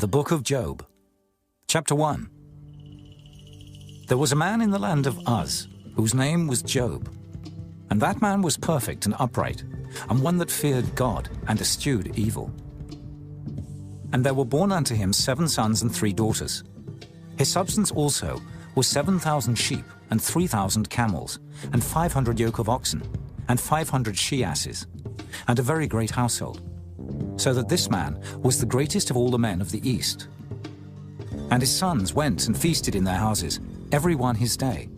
The Book of Job, Chapter 1. There was a man in the land of Uz, whose name was Job. And that man was perfect and upright, and one that feared God and eschewed evil. And there were born unto him 7 sons and 3 daughters. His substance also was 7,000 sheep, and 3,000 camels, and 500 yoke of oxen, and 500 she-asses, and a very great household. So that this man was the greatest of all the men of the east. And his sons went and feasted in their houses, every one his day,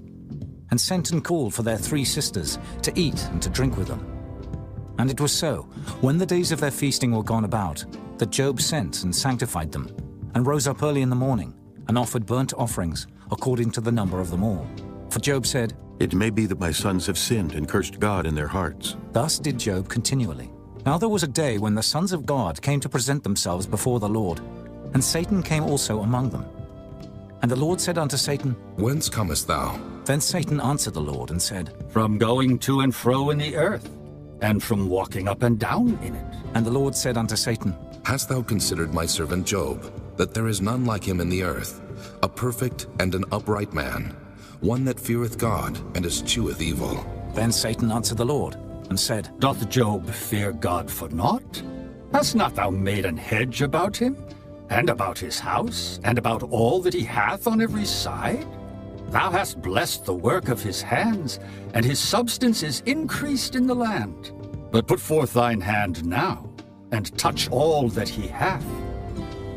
and sent and called for their 3 sisters to eat and to drink with them. And it was so, when the days of their feasting were gone about, that Job sent and sanctified them, and rose up early in the morning, and offered burnt offerings according to the number of them all. For Job said, "It may be that my sons have sinned and cursed God in their hearts." Thus did Job continually. Now there was a day when the sons of God came to present themselves before the Lord, and Satan came also among them. And the Lord said unto Satan, Whence comest thou? Then Satan answered the Lord and said, From going to and fro in the earth, and from walking up and down in it. And the Lord said unto Satan, Hast thou considered my servant Job, that there is none like him in the earth, a perfect and an upright man, one that feareth God and escheweth evil? Then Satan answered the Lord and said, Doth Job fear God for naught? Hast not thou made an hedge about him, and about his house, and about all that he hath on every side? Thou hast blessed the work of his hands, and his substance is increased in the land. But put forth thine hand now, and touch all that he hath,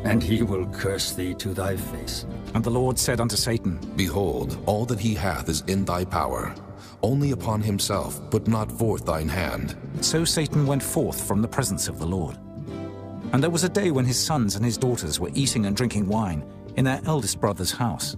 and he will curse thee to thy face. And the Lord said unto Satan, Behold, all that he hath is in thy power. Only upon himself put not forth thine hand. So Satan went forth from the presence of the Lord. And there was a day when his sons and his daughters were eating and drinking wine in their eldest brother's house.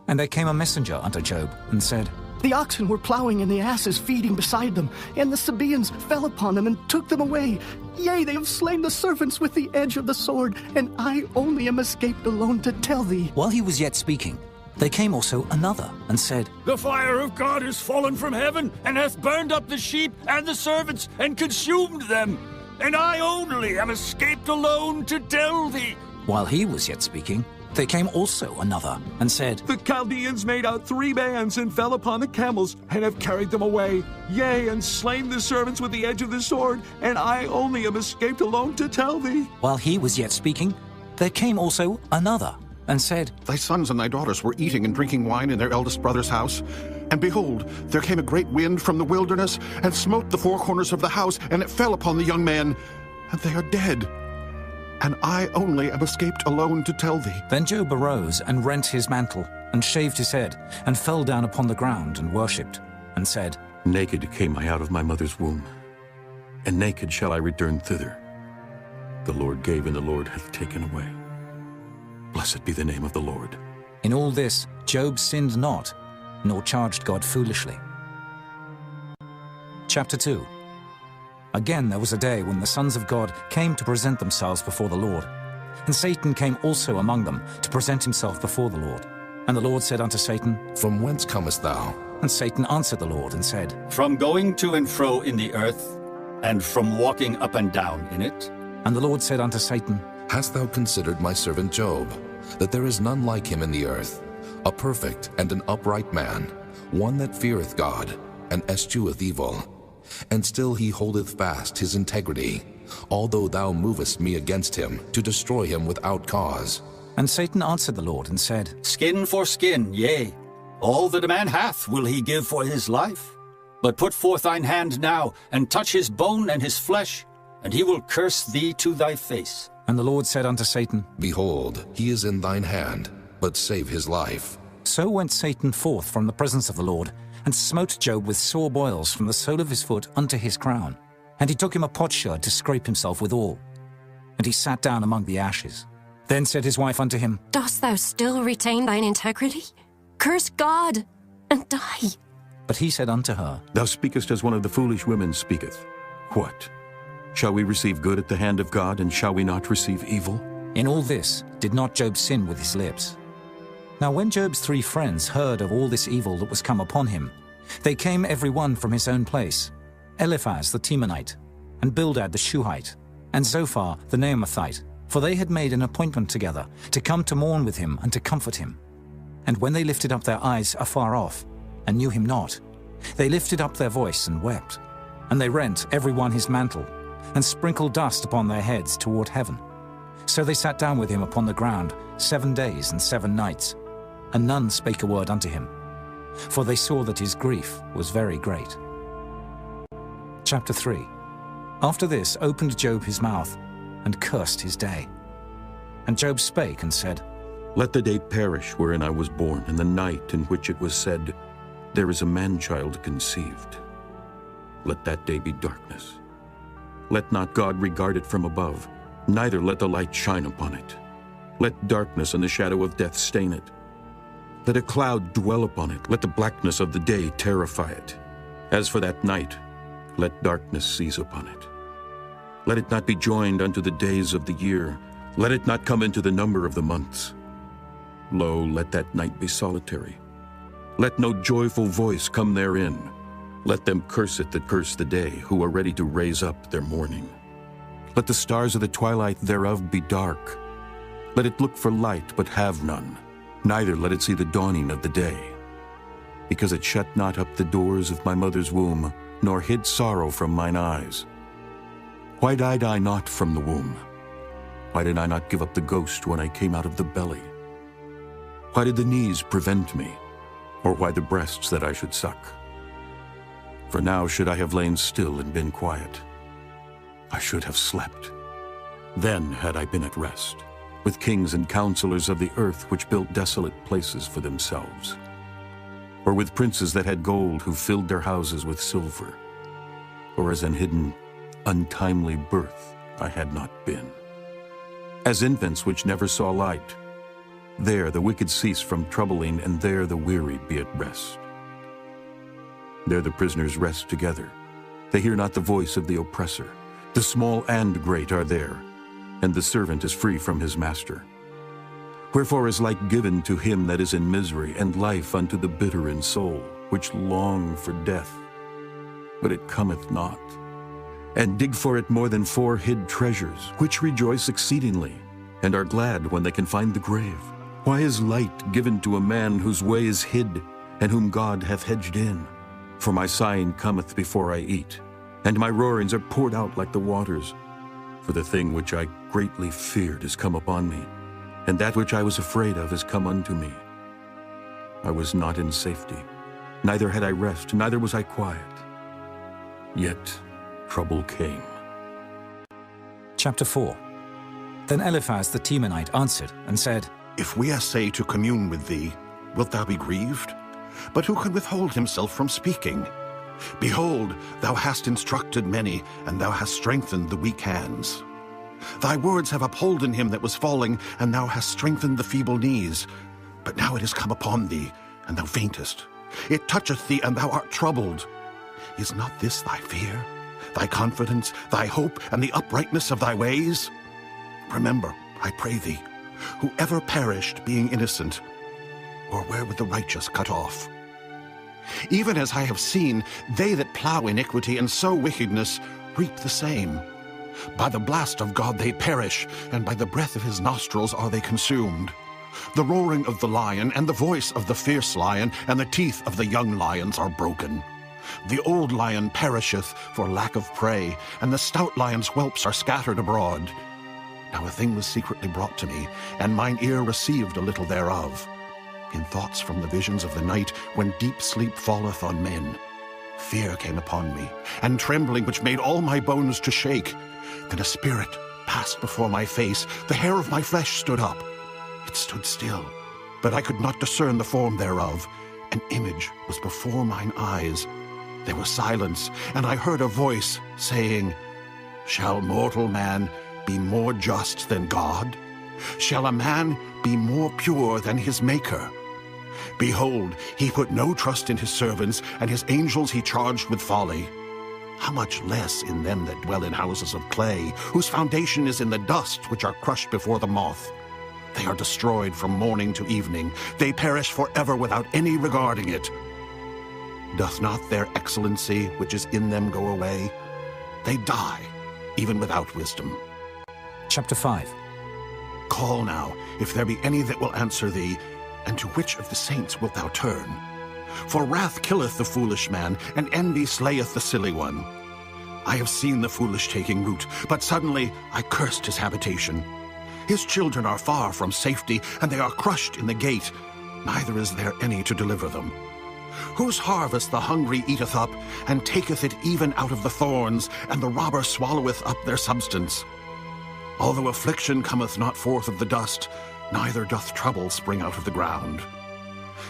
And there came a messenger unto Job, and said, The oxen were plowing, and the asses feeding beside them, and the Sabaeans fell upon them and took them away. Yea, they have slain the servants with the edge of the sword, and I only am escaped alone to tell thee. While he was yet speaking, there came also another, and said, The fire of God is fallen from heaven, and hath burned up the sheep and the servants, and consumed them. And I only am escaped alone to tell thee. While he was yet speaking, there came also another, and said, The Chaldeans made out 3 bands, and fell upon the camels, and have carried them away. Yea, and slain the servants with the edge of the sword, and I only am escaped alone to tell thee. While he was yet speaking, there came also another, and said, Thy sons and thy daughters were eating and drinking wine in their eldest brother's house. And behold, there came a great wind from the wilderness, and smote the 4 corners of the house, and it fell upon the young men, and they are dead. And I only am escaped alone to tell thee. Then Job arose and rent his mantle, and shaved his head, and fell down upon the ground, and worshipped, and said, Naked came I out of my mother's womb, and naked shall I return thither. The Lord gave, and the Lord hath taken away. Blessed be the name of the Lord. In all this Job sinned not, nor charged God foolishly. Chapter 2. Again there was a day when the sons of God came to present themselves before the Lord. And Satan came also among them to present himself before the Lord. And the Lord said unto Satan, From whence comest thou? And Satan answered the Lord and said, From going to and fro in the earth, and from walking up and down in it. And the Lord said unto Satan, Hast thou considered my servant Job, that there is none like him in the earth, a perfect and an upright man, one that feareth God, and escheweth evil? And still he holdeth fast his integrity, although thou movest me against him, to destroy him without cause. And Satan answered the Lord and said, Skin for skin, yea, all that a man hath will he give for his life. But put forth thine hand now, and touch his bone and his flesh, and he will curse thee to thy face. And the Lord said unto Satan, Behold, he is in thine hand, but save his life. So went Satan forth from the presence of the Lord, and smote Job with sore boils from the sole of his foot unto his crown. And he took him a potsherd to scrape himself withal. And he sat down among the ashes. Then said his wife unto him, Dost thou still retain thine integrity? Curse God, and die. But he said unto her, Thou speakest as one of the foolish women speaketh. What? Shall we receive good at the hand of God, and shall we not receive evil? In all this did not Job sin with his lips. Now when Job's 3 friends heard of all this evil that was come upon him, they came every one from his own place, Eliphaz the Temanite, and Bildad the Shuhite, and Zophar the Naamathite, For they had made an appointment together to come to mourn with him and to comfort him. And when they lifted up their eyes afar off, and knew him not, they lifted up their voice and wept. And they rent every one his mantle, and sprinkled dust upon their heads toward heaven. So they sat down with him upon the ground 7 days and 7 nights, and none spake a word unto him, for they saw that his grief was very great. Chapter 3. After this opened Job his mouth, and cursed his day. And Job spake and said, Let the day perish wherein I was born, and the night in which it was said, There is a man-child conceived. Let that day be darkness. Let not God regard it from above, neither let the light shine upon it. Let darkness and the shadow of death stain it. Let a cloud dwell upon it, let the blackness of the day terrify it. As for that night, let darkness seize upon it. Let it not be joined unto the days of the year, let it not come into the number of the months. Lo, let that night be solitary. Let no joyful voice come therein. Let them curse it that curse the day, who are ready to raise up their mourning. Let the stars of the twilight thereof be dark. Let it look for light, but have none, neither let it see the dawning of the day. Because it shut not up the doors of my mother's womb, nor hid sorrow from mine eyes. Why died I not from the womb? Why did I not give up the ghost when I came out of the belly? Why did the knees prevent me, or why the breasts that I should suck? For now should I have lain still and been quiet. I should have slept. Then had I been at rest, with kings and counselors of the earth which built desolate places for themselves, or with princes that had gold who filled their houses with silver, or as an hidden, untimely birth I had not been. As infants which never saw light, there the wicked cease from troubling, and there the weary be at rest. There the prisoners rest together. They hear not the voice of the oppressor. The small and great are there, and the servant is free from his master. Wherefore is light given to him that is in misery, and life unto the bitter in soul, which long for death, but it cometh not, and dig for it more than 4 hid treasures, which rejoice exceedingly, and are glad when they can find the grave. Why is light given to a man whose way is hid, and whom God hath hedged in? For my sighing cometh before I eat, and my roarings are poured out like the waters. For the thing which I greatly feared is come upon me, and that which I was afraid of is come unto me. I was not in safety, neither had I rest, neither was I quiet. Yet trouble came. Chapter 4. Then Eliphaz the Temanite answered and said, If we essay to commune with thee, wilt thou be grieved? But who can withhold himself from speaking? Behold, thou hast instructed many, and thou hast strengthened the weak hands. Thy words have upholden him that was falling, and thou hast strengthened the feeble knees. But now it is come upon thee, and thou faintest. It toucheth thee, and thou art troubled. Is not this thy fear, thy confidence, thy hope, and the uprightness of thy ways? Remember, I pray thee, whoever perished being innocent, or where would the righteous cut off? Even as I have seen, they that plow iniquity and sow wickedness reap the same. By the blast of God they perish, and by the breath of his nostrils are they consumed. The roaring of the lion, and the voice of the fierce lion, and the teeth of the young lions are broken. The old lion perisheth for lack of prey, and the stout lion's whelps are scattered abroad. Now a thing was secretly brought to me, and mine ear received a little thereof. In thoughts from the visions of the night, when deep sleep falleth on men, fear came upon me, and trembling which made all my bones to shake. Then a spirit passed before my face, the hair of my flesh stood up. It stood still, but I could not discern the form thereof. An image was before mine eyes. There was silence, and I heard a voice saying, Shall mortal man be more just than God? Shall a man be more pure than his Maker? Behold, he put no trust in his servants, and his angels he charged with folly. How much less in them that dwell in houses of clay, whose foundation is in the dust, which are crushed before the moth. They are destroyed from morning to evening. They perish forever without any regarding it. Doth not their excellency which is in them go away? They die, even without wisdom. Chapter 5. Call now, if there be any that will answer thee, and to which of the saints wilt thou turn? For wrath killeth the foolish man, and envy slayeth the silly one. I have seen the foolish taking root, but suddenly I cursed his habitation. His children are far from safety, and they are crushed in the gate. Neither is there any to deliver them. Whose harvest the hungry eateth up, and taketh it even out of the thorns, and the robber swalloweth up their substance. Although affliction cometh not forth of the dust, neither doth trouble spring out of the ground.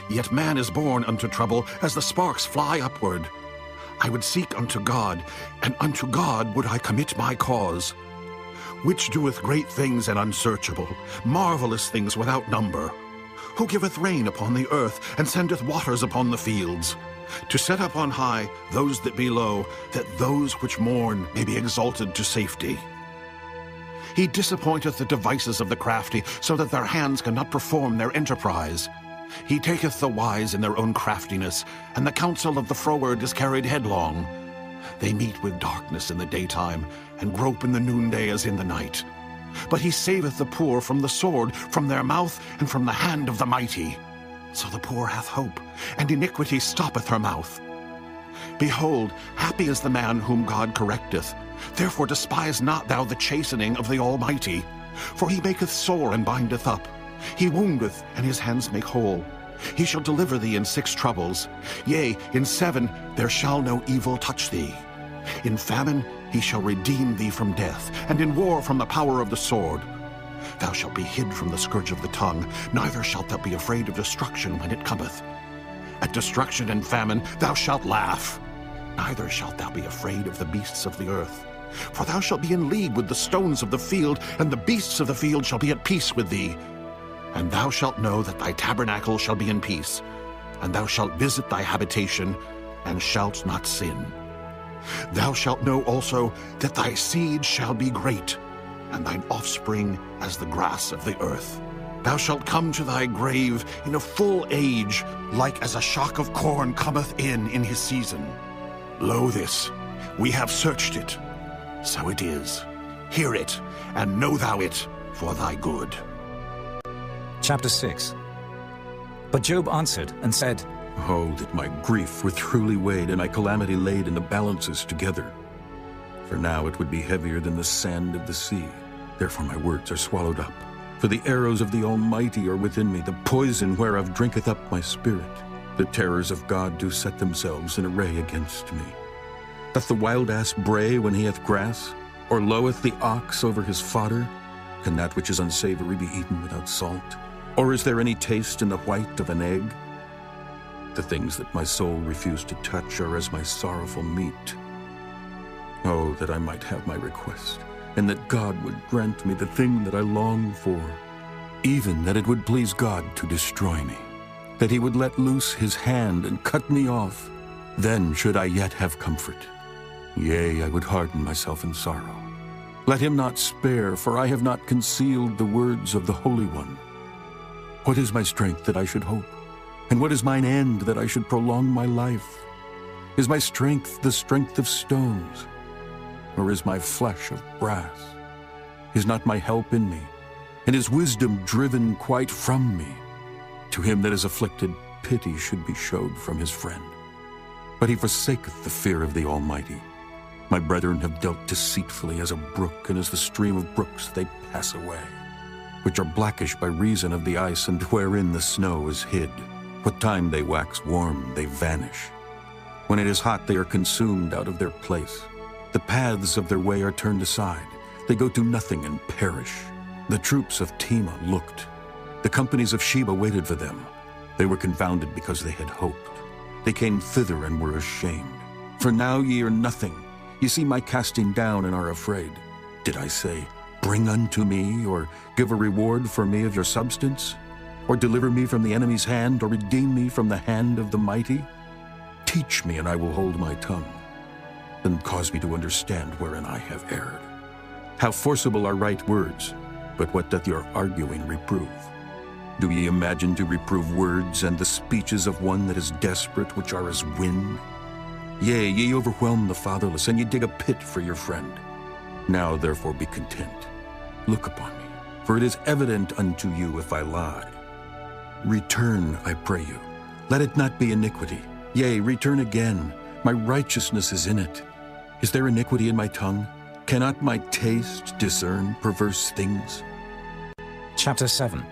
Yet man is born unto trouble, as the sparks fly upward. I would seek unto God, and unto God would I commit my cause. Which doeth great things and unsearchable, marvelous things without number. Who giveth rain upon the earth, and sendeth waters upon the fields, to set up on high those that be low, that those which mourn may be exalted to safety. He disappointeth the devices of the crafty, so that their hands cannot perform their enterprise. He taketh the wise in their own craftiness, and the counsel of the froward is carried headlong. They meet with darkness in the daytime, and grope in the noonday as in the night. But he saveth the poor from the sword, from their mouth, and from the hand of the mighty. So the poor hath hope, and iniquity stoppeth her mouth. Behold, happy is the man whom God correcteth. Therefore despise not thou the chastening of the Almighty. For he maketh sore and bindeth up. He woundeth, and his hands make whole. He shall deliver thee in 6 troubles. Yea, in 7 there shall no evil touch thee. In famine he shall redeem thee from death, and in war from the power of the sword. Thou shalt be hid from the scourge of the tongue, neither shalt thou be afraid of destruction when it cometh. At destruction and famine thou shalt laugh, neither shalt thou be afraid of the beasts of the earth. For thou shalt be in league with the stones of the field, and the beasts of the field shall be at peace with thee. And thou shalt know that thy tabernacle shall be in peace, and thou shalt visit thy habitation, and shalt not sin. Thou shalt know also that thy seed shall be great, and thine offspring as the grass of the earth. Thou shalt come to thy grave in a full age, like as a shock of corn cometh in his season. Lo this, we have searched it, so it is. Hear it, and know thou it for thy good. Chapter 6. But Job answered and said, Oh, that my grief were truly weighed, and my calamity laid in the balances together. For now it would be heavier than the sand of the sea. Therefore my words are swallowed up. For the arrows of the Almighty are within me, the poison whereof drinketh up my spirit. The terrors of God do set themselves in array against me. Doth the wild ass bray when he hath grass? Or loweth the ox over his fodder? Can that which is unsavory be eaten without salt? Or is there any taste in the white of an egg? The things that my soul refused to touch are as my sorrowful meat. Oh, that I might have my request, and that God would grant me the thing that I long for, even that it would please God to destroy me, that he would let loose his hand and cut me off. Then should I yet have comfort. Yea, I would harden myself in sorrow. Let him not spare, for I have not concealed the words of the Holy One. What is my strength that I should hope? And what is mine end that I should prolong my life? Is my strength the strength of stones? Or is my flesh of brass? Is not my help in me? And is wisdom driven quite from me? To him that is afflicted, pity should be showed from his friend. But he forsaketh the fear of the Almighty. My brethren have dealt deceitfully as a brook, and as the stream of brooks they pass away, which are blackish by reason of the ice, and wherein the snow is hid. What time they wax warm, they vanish. When it is hot, they are consumed out of their place. The paths of their way are turned aside. They go to nothing and perish. The troops of Tema looked. The companies of Sheba waited for them. They were confounded because they had hoped. They came thither and were ashamed. For now ye are nothing. Ye see my casting down and are afraid. Did I say, bring unto me, or give a reward for me of your substance? Or deliver me from the enemy's hand, or redeem me from the hand of the mighty? Teach me, and I will hold my tongue. Then cause me to understand wherein I have erred. How forcible are right words, but what doth your arguing reprove? Do ye imagine to reprove words and the speeches of one that is desperate, which are as wind? Yea, ye overwhelm the fatherless, and ye dig a pit for your friend. Now therefore be content. Look upon me, for it is evident unto you if I lie. Return, I pray you. Let it not be iniquity. Yea, return again. My righteousness is in it. Is there iniquity in my tongue? Cannot my taste discern perverse things? Chapter 7.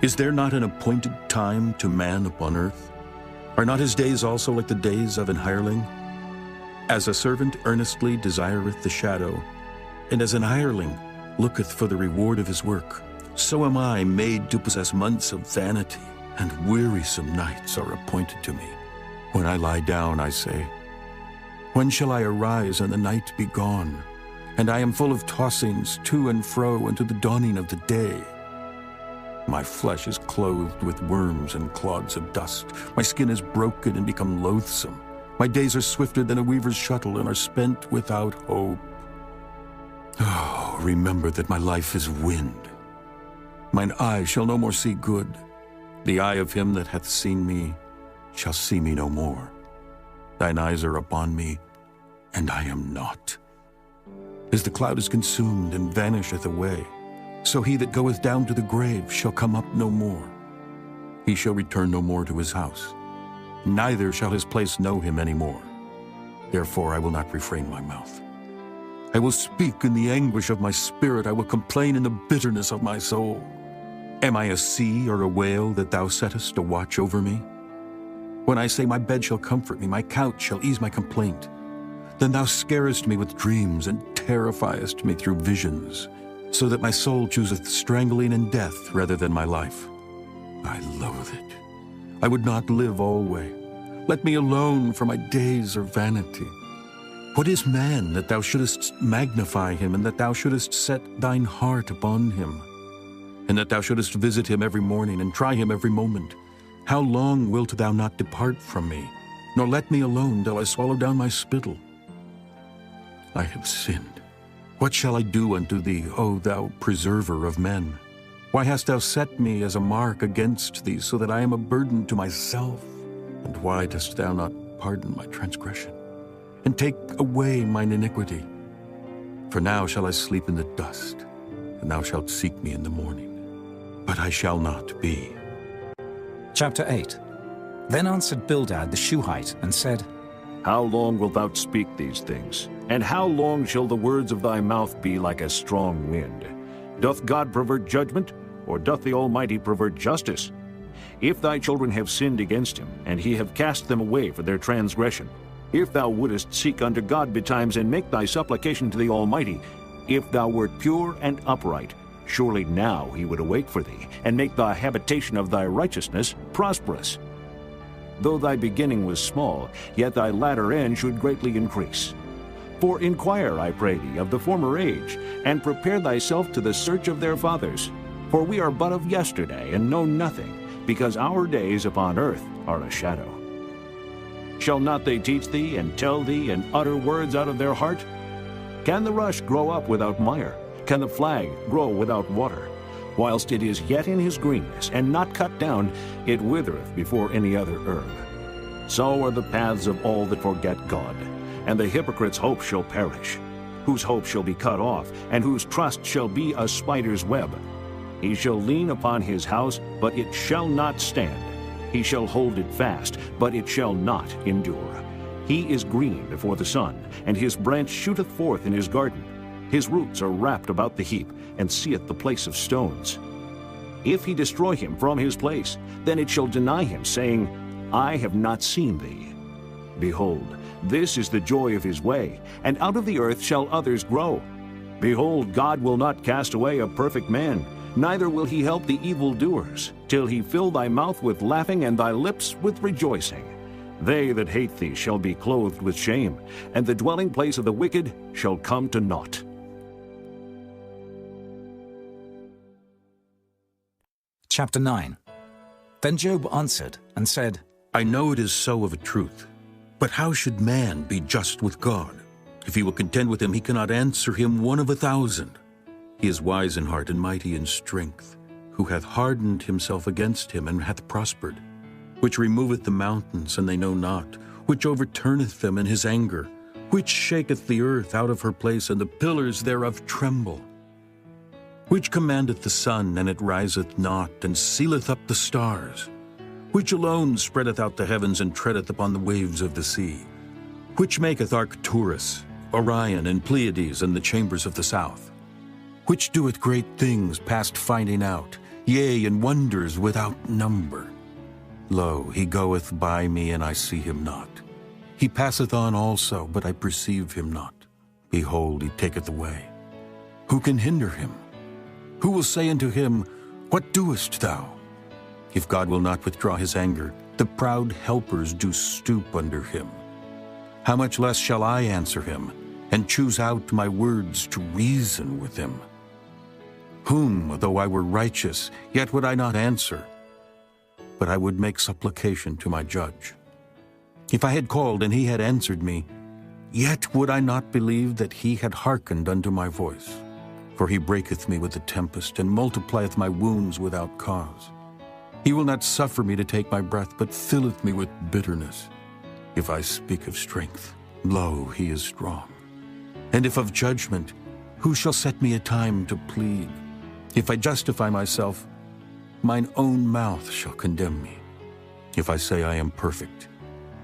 Is there not an appointed time to man upon earth? Are not his days also like the days of an hireling? As a servant earnestly desireth the shadow, and as an hireling looketh for the reward of his work, so am I made to possess months of vanity, and wearisome nights are appointed to me. When I lie down, I say, when shall I arise and the night be gone? And I am full of tossings to and fro unto the dawning of the day. My flesh is clothed with worms and clods of dust. My skin is broken and become loathsome. My days are swifter than a weaver's shuttle and are spent without hope. Oh, remember that my life is wind. Mine eye shall no more see good. The eye of him that hath seen me shall see me no more. Thine eyes are upon me, and I am not. As the cloud is consumed and vanisheth away, so he that goeth down to the grave shall come up no more. He shall return no more to his house, neither shall his place know him any more. Therefore I will not refrain my mouth. I will speak in the anguish of my spirit. I will complain in the bitterness of my soul. Am I a sea or a whale that thou settest a watch over me? When I say my bed shall comfort me, my couch shall ease my complaint, then thou scarest me with dreams and terrifiest me through visions, so that my soul chooseth strangling and death rather than my life. I loathe it. I would not live alway. Let me alone, for my days are vanity. What is man that thou shouldest magnify him, and that thou shouldest set thine heart upon him? And that thou shouldest visit him every morning, and try him every moment? How long wilt thou not depart from me, nor let me alone till I swallow down my spittle? I have sinned. What shall I do unto thee, O thou preserver of men? Why hast thou set me as a mark against thee, so that I am a burden to myself? And why dost thou not pardon my transgression, and take away mine iniquity? For now shall I sleep in the dust, and thou shalt seek me in the morning. But I shall not be. Chapter 8. Then answered Bildad the Shuhite, and said, How long wilt thou speak these things? And how long shall the words of thy mouth be like a strong wind? Doth God pervert judgment, or doth the Almighty pervert justice? If thy children have sinned against him, and he have cast them away for their transgression, if thou wouldest seek unto God betimes, and make thy supplication to the Almighty, if thou wert pure and upright, surely now he would awake for thee, and make the habitation of thy righteousness prosperous. Though thy beginning was small, yet thy latter end should greatly increase. For inquire, I pray thee, of the former age, and prepare thyself to the search of their fathers. For we are but of yesterday, and know nothing, because our days upon earth are a shadow. Shall not they teach thee, and tell thee, and utter words out of their heart? Can the rush grow up without mire? Can the flag grow without water? Whilst it is yet in his greenness, and not cut down, it withereth before any other herb. So are the paths of all that forget God, and the hypocrite's hope shall perish, whose hope shall be cut off, and whose trust shall be a spider's web. He shall lean upon his house, but it shall not stand. He shall hold it fast, but it shall not endure. He is green before the sun, and his branch shooteth forth in his garden. His roots are wrapped about the heap, and seeth the place of stones. If he destroy him from his place, then it shall deny him, saying, I have not seen thee. Behold, this is the joy of his way, and out of the earth shall others grow. Behold, God will not cast away a perfect man, neither will he help the evildoers, till he fill thy mouth with laughing and thy lips with rejoicing. They that hate thee shall be clothed with shame, and the dwelling place of the wicked shall come to naught. Chapter 9. Then Job answered and said, I know it is so of a truth. But how should man be just with God? If he will contend with him, he cannot answer him 1 of 1,000. He is wise in heart and mighty in strength, who hath hardened himself against him and hath prospered, which removeth the mountains, and they know not, which overturneth them in his anger, which shaketh the earth out of her place, and the pillars thereof tremble. Which commandeth the sun, and it riseth not, and sealeth up the stars? Which alone spreadeth out the heavens, and treadeth upon the waves of the sea? Which maketh Arcturus, Orion, and Pleiades, and the chambers of the south? Which doeth great things past finding out, yea, and wonders without number? Lo, he goeth by me, and I see him not. He passeth on also, but I perceive him not. Behold, he taketh away. Who can hinder him? Who will say unto him, What doest thou? If God will not withdraw his anger, the proud helpers do stoop under him. How much less shall I answer him, and choose out my words to reason with him? Whom, though I were righteous, yet would I not answer, but I would make supplication to my judge. If I had called, and he had answered me, yet would I not believe that he had hearkened unto my voice. For he breaketh me with the tempest, and multiplieth my wounds without cause. He will not suffer me to take my breath, but filleth me with bitterness. If I speak of strength, lo, he is strong. And if of judgment, who shall set me a time to plead? If I justify myself, mine own mouth shall condemn me. If I say I am perfect,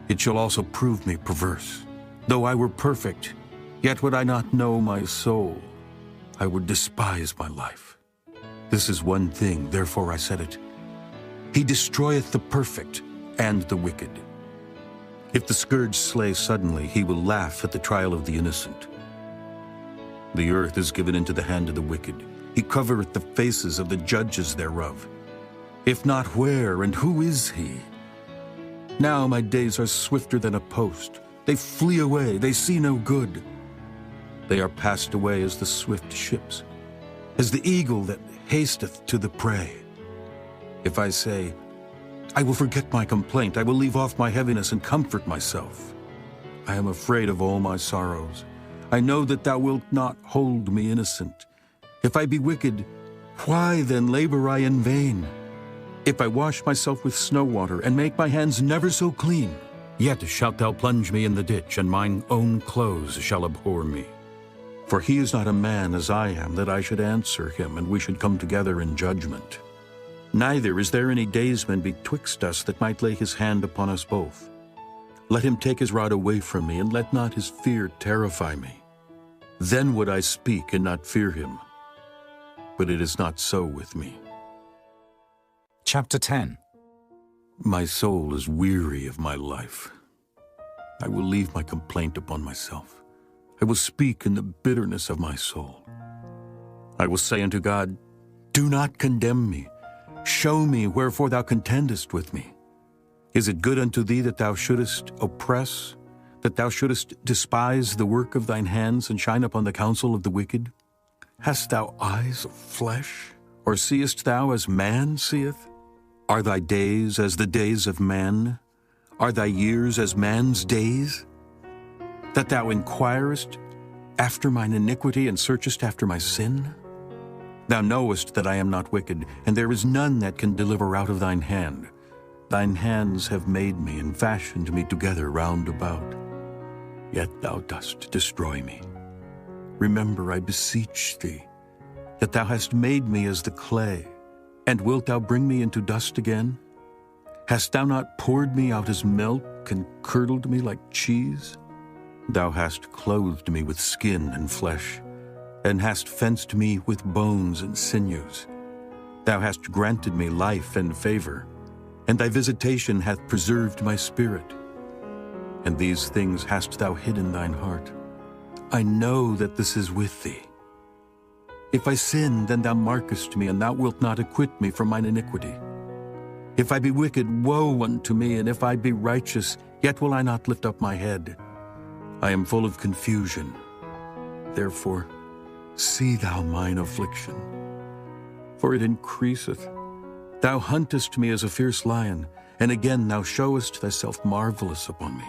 it shall also prove me perverse. Though I were perfect, yet would I not know my soul. I would despise my life. This is one thing, therefore I said it. He destroyeth the perfect and the wicked. If the scourge slay suddenly, he will laugh at the trial of the innocent. The earth is given into the hand of the wicked. He covereth the faces of the judges thereof. If not, where and who is he? Now my days are swifter than a post. They flee away, they see no good. They are passed away as the swift ships, as the eagle that hasteth to the prey. If I say, I will forget my complaint, I will leave off my heaviness and comfort myself. I am afraid of all my sorrows. I know that thou wilt not hold me innocent. If I be wicked, why then labor I in vain? If I wash myself with snow water, and make my hands never so clean, yet shalt thou plunge me in the ditch, and mine own clothes shall abhor me. For he is not a man as I am, that I should answer him, and we should come together in judgment. Neither is there any daysman betwixt us that might lay his hand upon us both. Let him take his rod away from me, and let not his fear terrify me. Then would I speak and not fear him. But it is not so with me. Chapter 10. My soul is weary of my life. I will leave my complaint upon myself. I will speak in the bitterness of my soul. I will say unto God, Do not condemn me. Show me wherefore thou contendest with me. Is it good unto thee that thou shouldest oppress, that thou shouldest despise the work of thine hands, and shine upon the counsel of the wicked? Hast thou eyes of flesh, or seest thou as man seeth? Are thy days as the days of man? Are thy years as man's days? That thou inquirest after mine iniquity, and searchest after my sin? Thou knowest that I am not wicked, and there is none that can deliver out of thine hand. Thine hands have made me, and fashioned me together round about. Yet thou dost destroy me. Remember, I beseech thee, that thou hast made me as the clay, and wilt thou bring me into dust again? Hast thou not poured me out as milk, and curdled me like cheese? Thou hast clothed me with skin and flesh, and hast fenced me with bones and sinews. Thou hast granted me life and favor, and thy visitation hath preserved my spirit. And these things hast thou hid in thine heart. I know that this is with thee. If I sin, then thou markest me, and thou wilt not acquit me from mine iniquity. If I be wicked, woe unto me, and if I be righteous, yet will I not lift up my head. I am full of confusion. Therefore, see thou mine affliction, for it increaseth. Thou huntest me as a fierce lion, and again thou showest thyself marvelous upon me.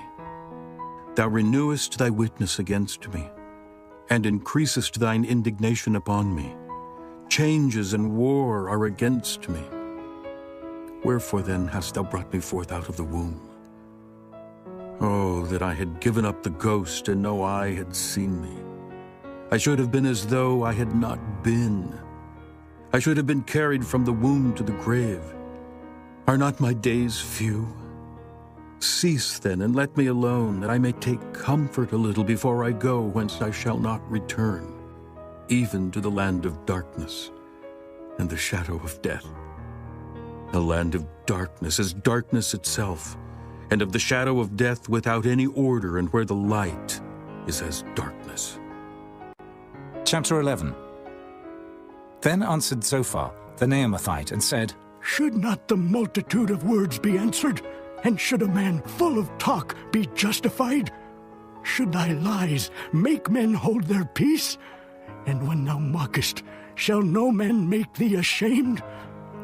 Thou renewest thy witness against me, and increasest thine indignation upon me. Changes and war are against me. Wherefore then hast thou brought me forth out of the womb? Oh, that I had given up the ghost, and no eye had seen me. I should have been as though I had not been. I should have been carried from the womb to the grave. Are not my days few? Cease then, and let me alone, that I may take comfort a little before I go, whence I shall not return, even to the land of darkness and the shadow of death. A land of darkness is darkness itself, and of the shadow of death without any order, and where the light is as darkness. Chapter 11. Then answered Zophar, the Naamathite, and said, Should not the multitude of words be answered? And should a man full of talk be justified? Should thy lies make men hold their peace? And when thou mockest, shall no man make thee ashamed?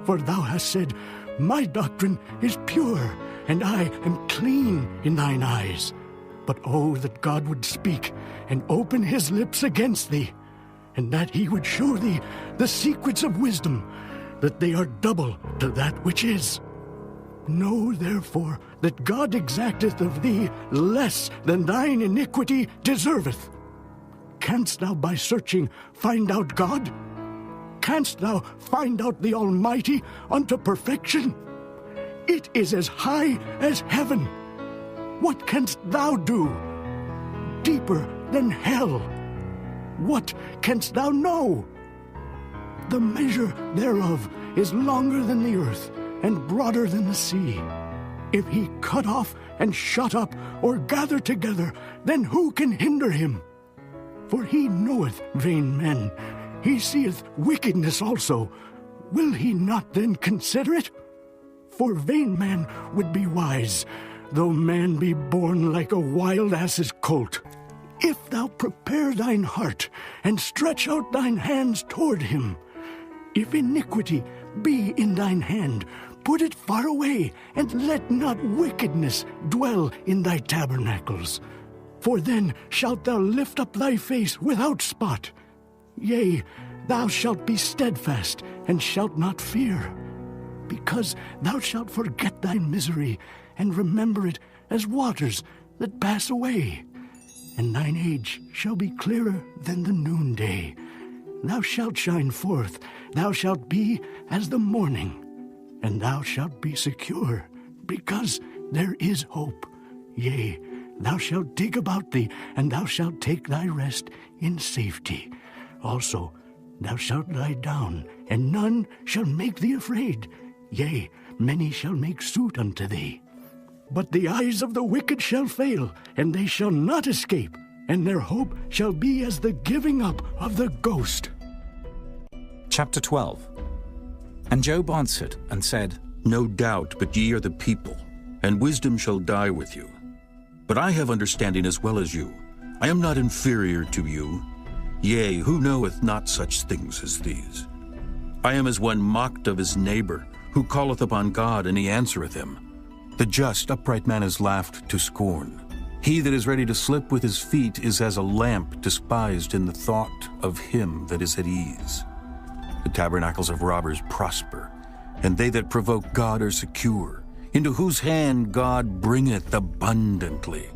For thou hast said, My doctrine is pure, and I am clean in thine eyes. But oh, that God would speak and open his lips against thee, and that he would show thee the secrets of wisdom, that they are double to that which is. Know therefore that God exacteth of thee less than thine iniquity deserveth. Canst thou by searching find out God? Canst thou find out the Almighty unto perfection? It is as high as heaven. What canst thou do? Deeper than hell. What canst thou know? The measure thereof is longer than the earth, and broader than the sea. If he cut off and shut up, or gather together, then who can hinder him? For he knoweth vain men, he seeth wickedness also. Will he not then consider it? For vain man would be wise, though man be born like a wild ass's colt. If thou prepare thine heart, and stretch out thine hands toward him, if iniquity be in thine hand, put it far away, and let not wickedness dwell in thy tabernacles. For then shalt thou lift up thy face without spot. Yea, thou shalt be steadfast, and shalt not fear. Because thou shalt forget thy misery, and remember it as waters that pass away. And thine age shall be clearer than the noonday. Thou shalt shine forth, thou shalt be as the morning. And thou shalt be secure, because there is hope. Yea, thou shalt dig about thee, and thou shalt take thy rest in safety. Also, thou shalt lie down, and none shall make thee afraid. Yea, many shall make suit unto thee. But the eyes of the wicked shall fail, and they shall not escape, and their hope shall be as the giving up of the ghost. Chapter 12. And Job answered and said, No doubt, but ye are the people, and wisdom shall die with you. But I have understanding as well as you. I am not inferior to you. Yea, who knoweth not such things as these? I am as one mocked of his neighbor, who calleth upon God, and he answereth him. The just, upright man is laughed to scorn. He that is ready to slip with his feet is as a lamp despised in the thought of him that is at ease. The tabernacles of robbers prosper, and they that provoke God are secure, into whose hand God bringeth abundantly.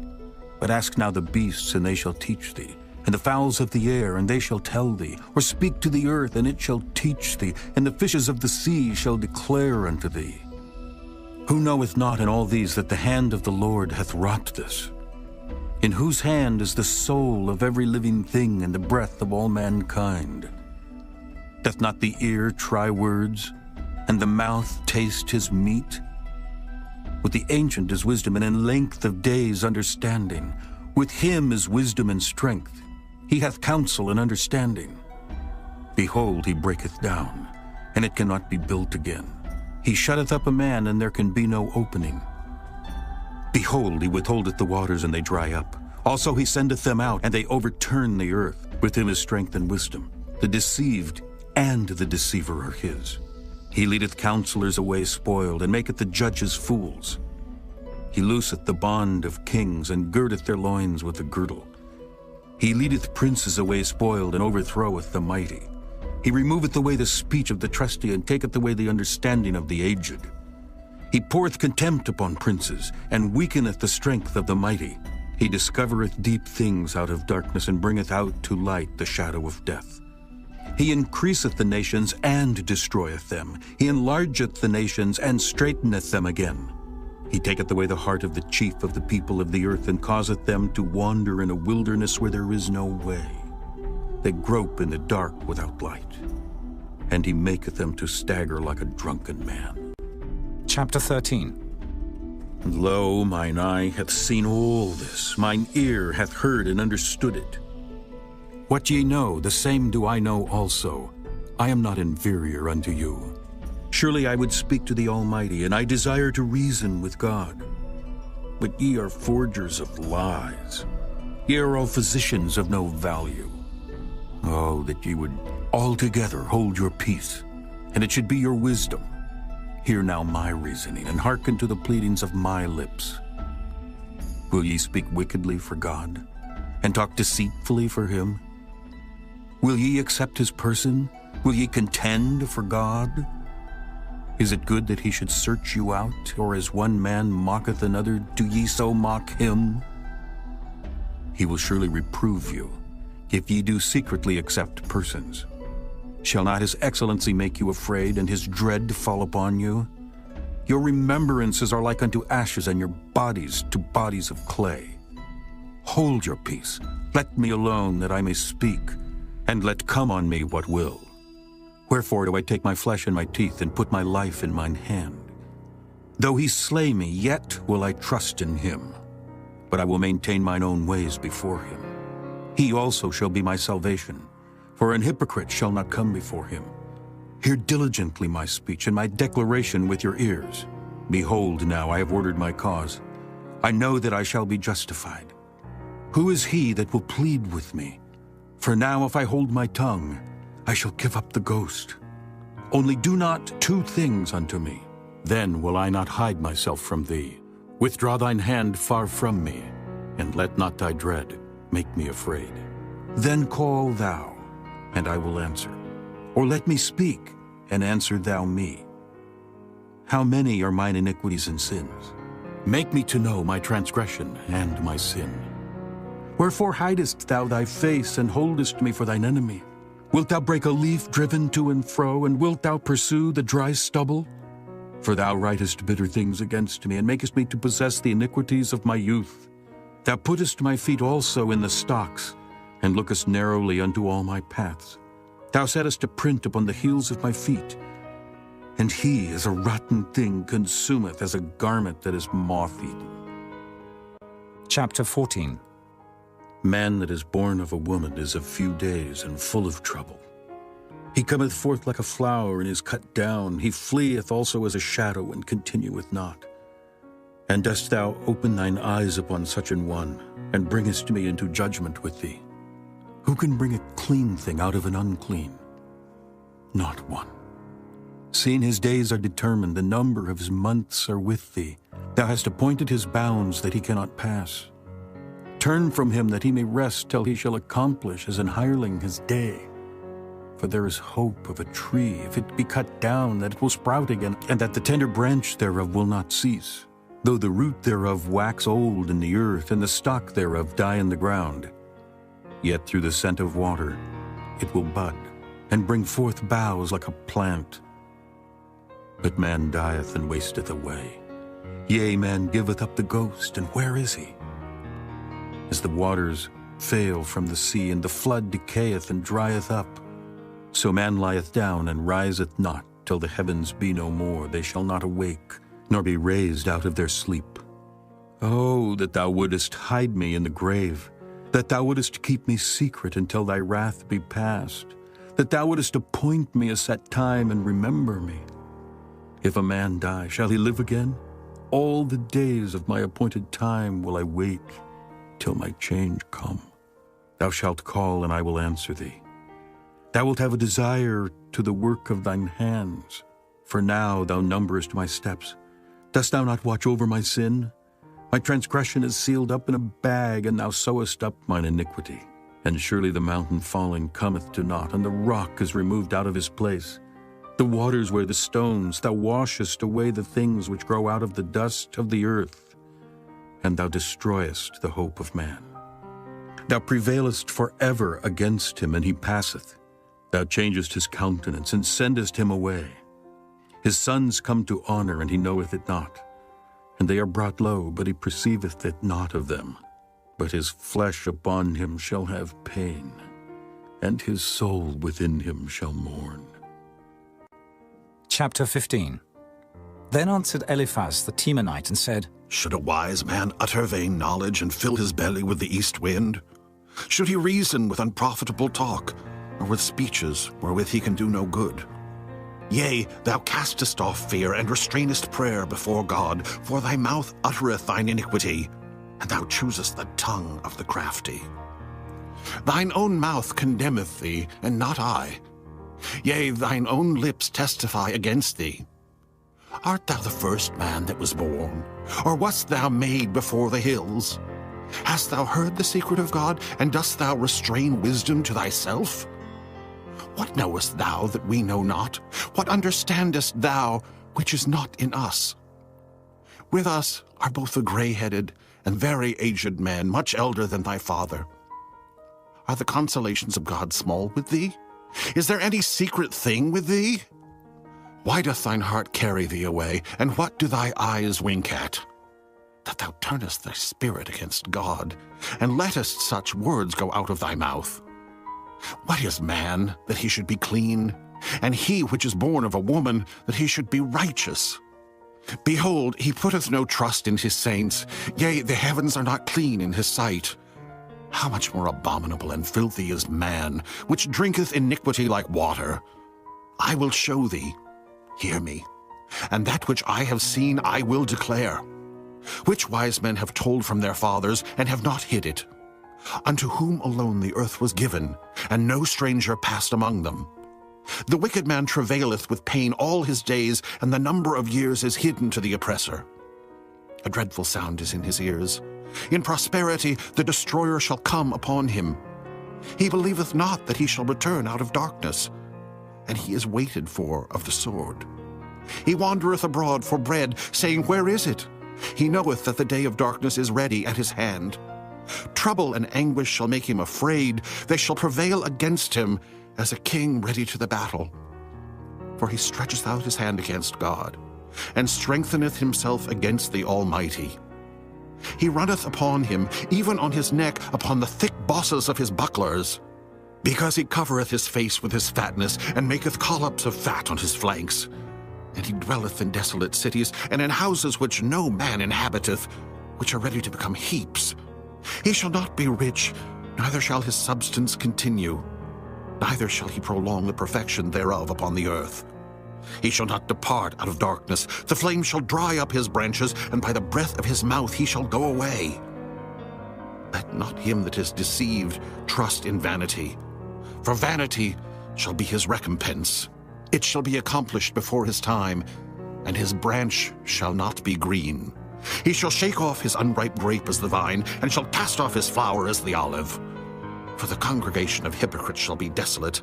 But ask now the beasts, and they shall teach thee, and the fowls of the air, and they shall tell thee, or speak to the earth, and it shall teach thee, and the fishes of the sea shall declare unto thee. Who knoweth not in all these that the hand of the Lord hath wrought this? In whose hand is the soul of every living thing, and the breath of all mankind? Doth not the ear try words, and the mouth taste his meat? With the ancient is wisdom, and in length of days understanding. With him is wisdom and strength. He hath counsel and understanding. Behold, he breaketh down, and it cannot be built again. He shutteth up a man, and there can be no opening. Behold, he withholdeth the waters, and they dry up. Also he sendeth them out, and they overturn the earth. With him is strength and wisdom. The deceived and the deceiver are his. He leadeth counselors away spoiled, and maketh the judges fools. He looseth the bond of kings, and girdeth their loins with a girdle. He leadeth princes away spoiled, and overthroweth the mighty. He removeth away the speech of the trusty, and taketh away the understanding of the aged. He poureth contempt upon princes, and weakeneth the strength of the mighty. He discovereth deep things out of darkness, and bringeth out to light the shadow of death. He increaseth the nations and destroyeth them. He enlargeth the nations and straiteneth them again. He taketh away the heart of the chief of the people of the earth, and causeth them to wander in a wilderness where there is no way. They grope in the dark without light, and he maketh them to stagger like a drunken man. Chapter 13. And lo, mine eye hath seen all this, mine ear hath heard and understood it. What ye know, the same do I know also. I am not inferior unto you. Surely I would speak to the Almighty, and I desire to reason with God. But ye are forgers of lies. Ye are all physicians of no value. Oh, that ye would altogether hold your peace, and it should be your wisdom. Hear now my reasoning, and hearken to the pleadings of my lips. Will ye speak wickedly for God, and talk deceitfully for him? Will ye accept his person? Will ye contend for God? Is it good that he should search you out, or as one man mocketh another, do ye so mock him? He will surely reprove you, if ye do secretly accept persons. Shall not his excellency make you afraid, and his dread fall upon you? Your remembrances are like unto ashes, and your bodies to bodies of clay. Hold your peace, let me alone, that I may speak, and let come on me what will. Wherefore do I take my flesh in my teeth, and put my life in mine hand? Though he slay me, yet will I trust in him. But I will maintain mine own ways before him. He also shall be my salvation, for an hypocrite shall not come before him. Hear diligently my speech, and my declaration with your ears. Behold, now I have ordered my cause. I know that I shall be justified. Who is he that will plead with me? For now if I hold my tongue, I shall give up the ghost. Only do not two things unto me. Then will I not hide myself from thee. Withdraw thine hand far from me, and let not thy dread make me afraid. Then call thou, and I will answer. Or let me speak, and answer thou me. How many are mine iniquities and sins? Make me to know my transgression and my sin. Wherefore hidest thou thy face, and holdest me for thine enemy? Wilt thou break a leaf driven to and fro, and wilt thou pursue the dry stubble? For thou writest bitter things against me, and makest me to possess the iniquities of my youth. Thou puttest my feet also in the stocks, and lookest narrowly unto all my paths. Thou settest a print upon the heels of my feet. And he, as a rotten thing, consumeth, as a garment that is moth-eaten. Chapter 14. Man that is born of a woman is of few days, and full of trouble. He cometh forth like a flower, and is cut down. He fleeth also as a shadow, and continueth not. And dost thou open thine eyes upon such an one, and bringest me into judgment with thee? Who can bring a clean thing out of an unclean? Not one. Seeing his days are determined, the number of his months are with thee. Thou hast appointed his bounds that he cannot pass. Turn from him that he may rest till he shall accomplish as an hireling his day. For there is hope of a tree, if it be cut down, that it will sprout again, and that the tender branch thereof will not cease. Though the root thereof wax old in the earth, and the stock thereof die in the ground, yet through the scent of water it will bud, and bring forth boughs like a plant. But man dieth and wasteth away. Yea, man giveth up the ghost, and where is he? As the waters fail from the sea, and the flood decayeth and drieth up, so man lieth down and riseth not, till the heavens be no more. They shall not awake, nor be raised out of their sleep. Oh, that thou wouldest hide me in the grave, that thou wouldest keep me secret until thy wrath be past, that thou wouldest appoint me a set time and remember me. If a man die, shall he live again? All the days of my appointed time will I wait, till my change come. Thou shalt call, and I will answer thee. Thou wilt have a desire to the work of thine hands. For now thou numberest my steps. Dost thou not watch over my sin? My transgression is sealed up in a bag, and thou sewest up mine iniquity. And surely the mountain falling cometh to naught, and the rock is removed out of his place. The waters wear the stones. Thou washest away the things which grow out of the dust of the earth, and thou destroyest the hope of man. Thou prevailest forever against him, and he passeth. Thou changest his countenance, and sendest him away. His sons come to honor, and he knoweth it not. And they are brought low, but he perceiveth it not of them. But his flesh upon him shall have pain, and his soul within him shall mourn. Chapter 15. Then answered Eliphaz the Temanite and said, Should a wise man utter vain knowledge and fill his belly with the east wind? Should he reason with unprofitable talk, or with speeches wherewith he can do no good? Yea, thou castest off fear and restrainest prayer before God, for thy mouth uttereth thine iniquity, and thou choosest the tongue of the crafty. Thine own mouth condemneth thee, and not I. Yea, thine own lips testify against thee. Art thou the first man that was born, or wast thou made before the hills? Hast thou heard the secret of God, and dost thou restrain wisdom to thyself? What knowest thou that we know not? What understandest thou which is not in us? With us are both a gray-headed and very aged man, much elder than thy father. Are the consolations of God small with thee? Is there any secret thing with thee? Why doth thine heart carry thee away, and what do thy eyes wink at? That thou turnest thy spirit against God, and lettest such words go out of thy mouth. What is man, that he should be clean? And he which is born of a woman, that he should be righteous? Behold, he putteth no trust in his saints, yea, the heavens are not clean in his sight. How much more abominable and filthy is man, which drinketh iniquity like water? I will show thee, hear me, and that which I have seen I will declare. Which wise men have told from their fathers, and have not hid it? Unto whom alone the earth was given, and no stranger passed among them. The wicked man travaileth with pain all his days, and the number of years is hidden to the oppressor. A dreadful sound is in his ears. In prosperity the destroyer shall come upon him. He believeth not that he shall return out of darkness, and he is waited for of the sword. He wandereth abroad for bread, saying, Where is it? He knoweth that the day of darkness is ready at his hand. Trouble and anguish shall make him afraid. They shall prevail against him as a king ready to the battle. For he stretcheth out his hand against God, and strengtheneth himself against the Almighty. He runneth upon him, even on his neck, upon the thick bosses of his bucklers. Because he covereth his face with his fatness, and maketh collops of fat on his flanks. And he dwelleth in desolate cities, and in houses which no man inhabiteth, which are ready to become heaps. He shall not be rich, neither shall his substance continue, neither shall he prolong the perfection thereof upon the earth. He shall not depart out of darkness. The flame shall dry up his branches, and by the breath of his mouth he shall go away. Let not him that is deceived trust in vanity, for vanity shall be his recompense. It shall be accomplished before his time, and his branch shall not be green. He shall shake off his unripe grape as the vine, and shall cast off his flower as the olive. For the congregation of hypocrites shall be desolate,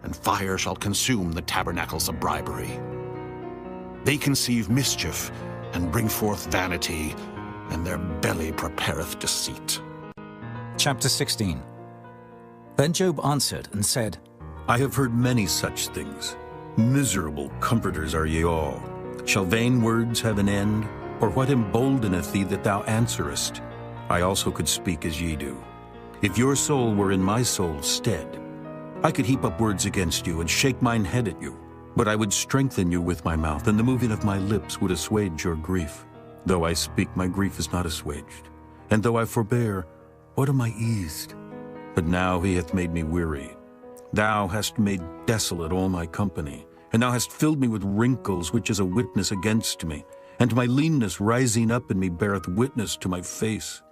and fire shall consume the tabernacles of bribery. They conceive mischief, and bring forth vanity, and their belly prepareth deceit. Chapter 16. Then Job answered and said, I have heard many such things. Miserable comforters are ye all. Shall vain words have an end? Or what emboldeneth thee that thou answerest? I also could speak as ye do. If your soul were in my soul's stead, I could heap up words against you and shake mine head at you. But I would strengthen you with my mouth, and the moving of my lips would assuage your grief. Though I speak, my grief is not assuaged. And though I forbear, what am I eased? But now he hath made me weary. Thou hast made desolate all my company, and thou hast filled me with wrinkles, which is a witness against me. And my leanness rising up in me beareth witness to my face.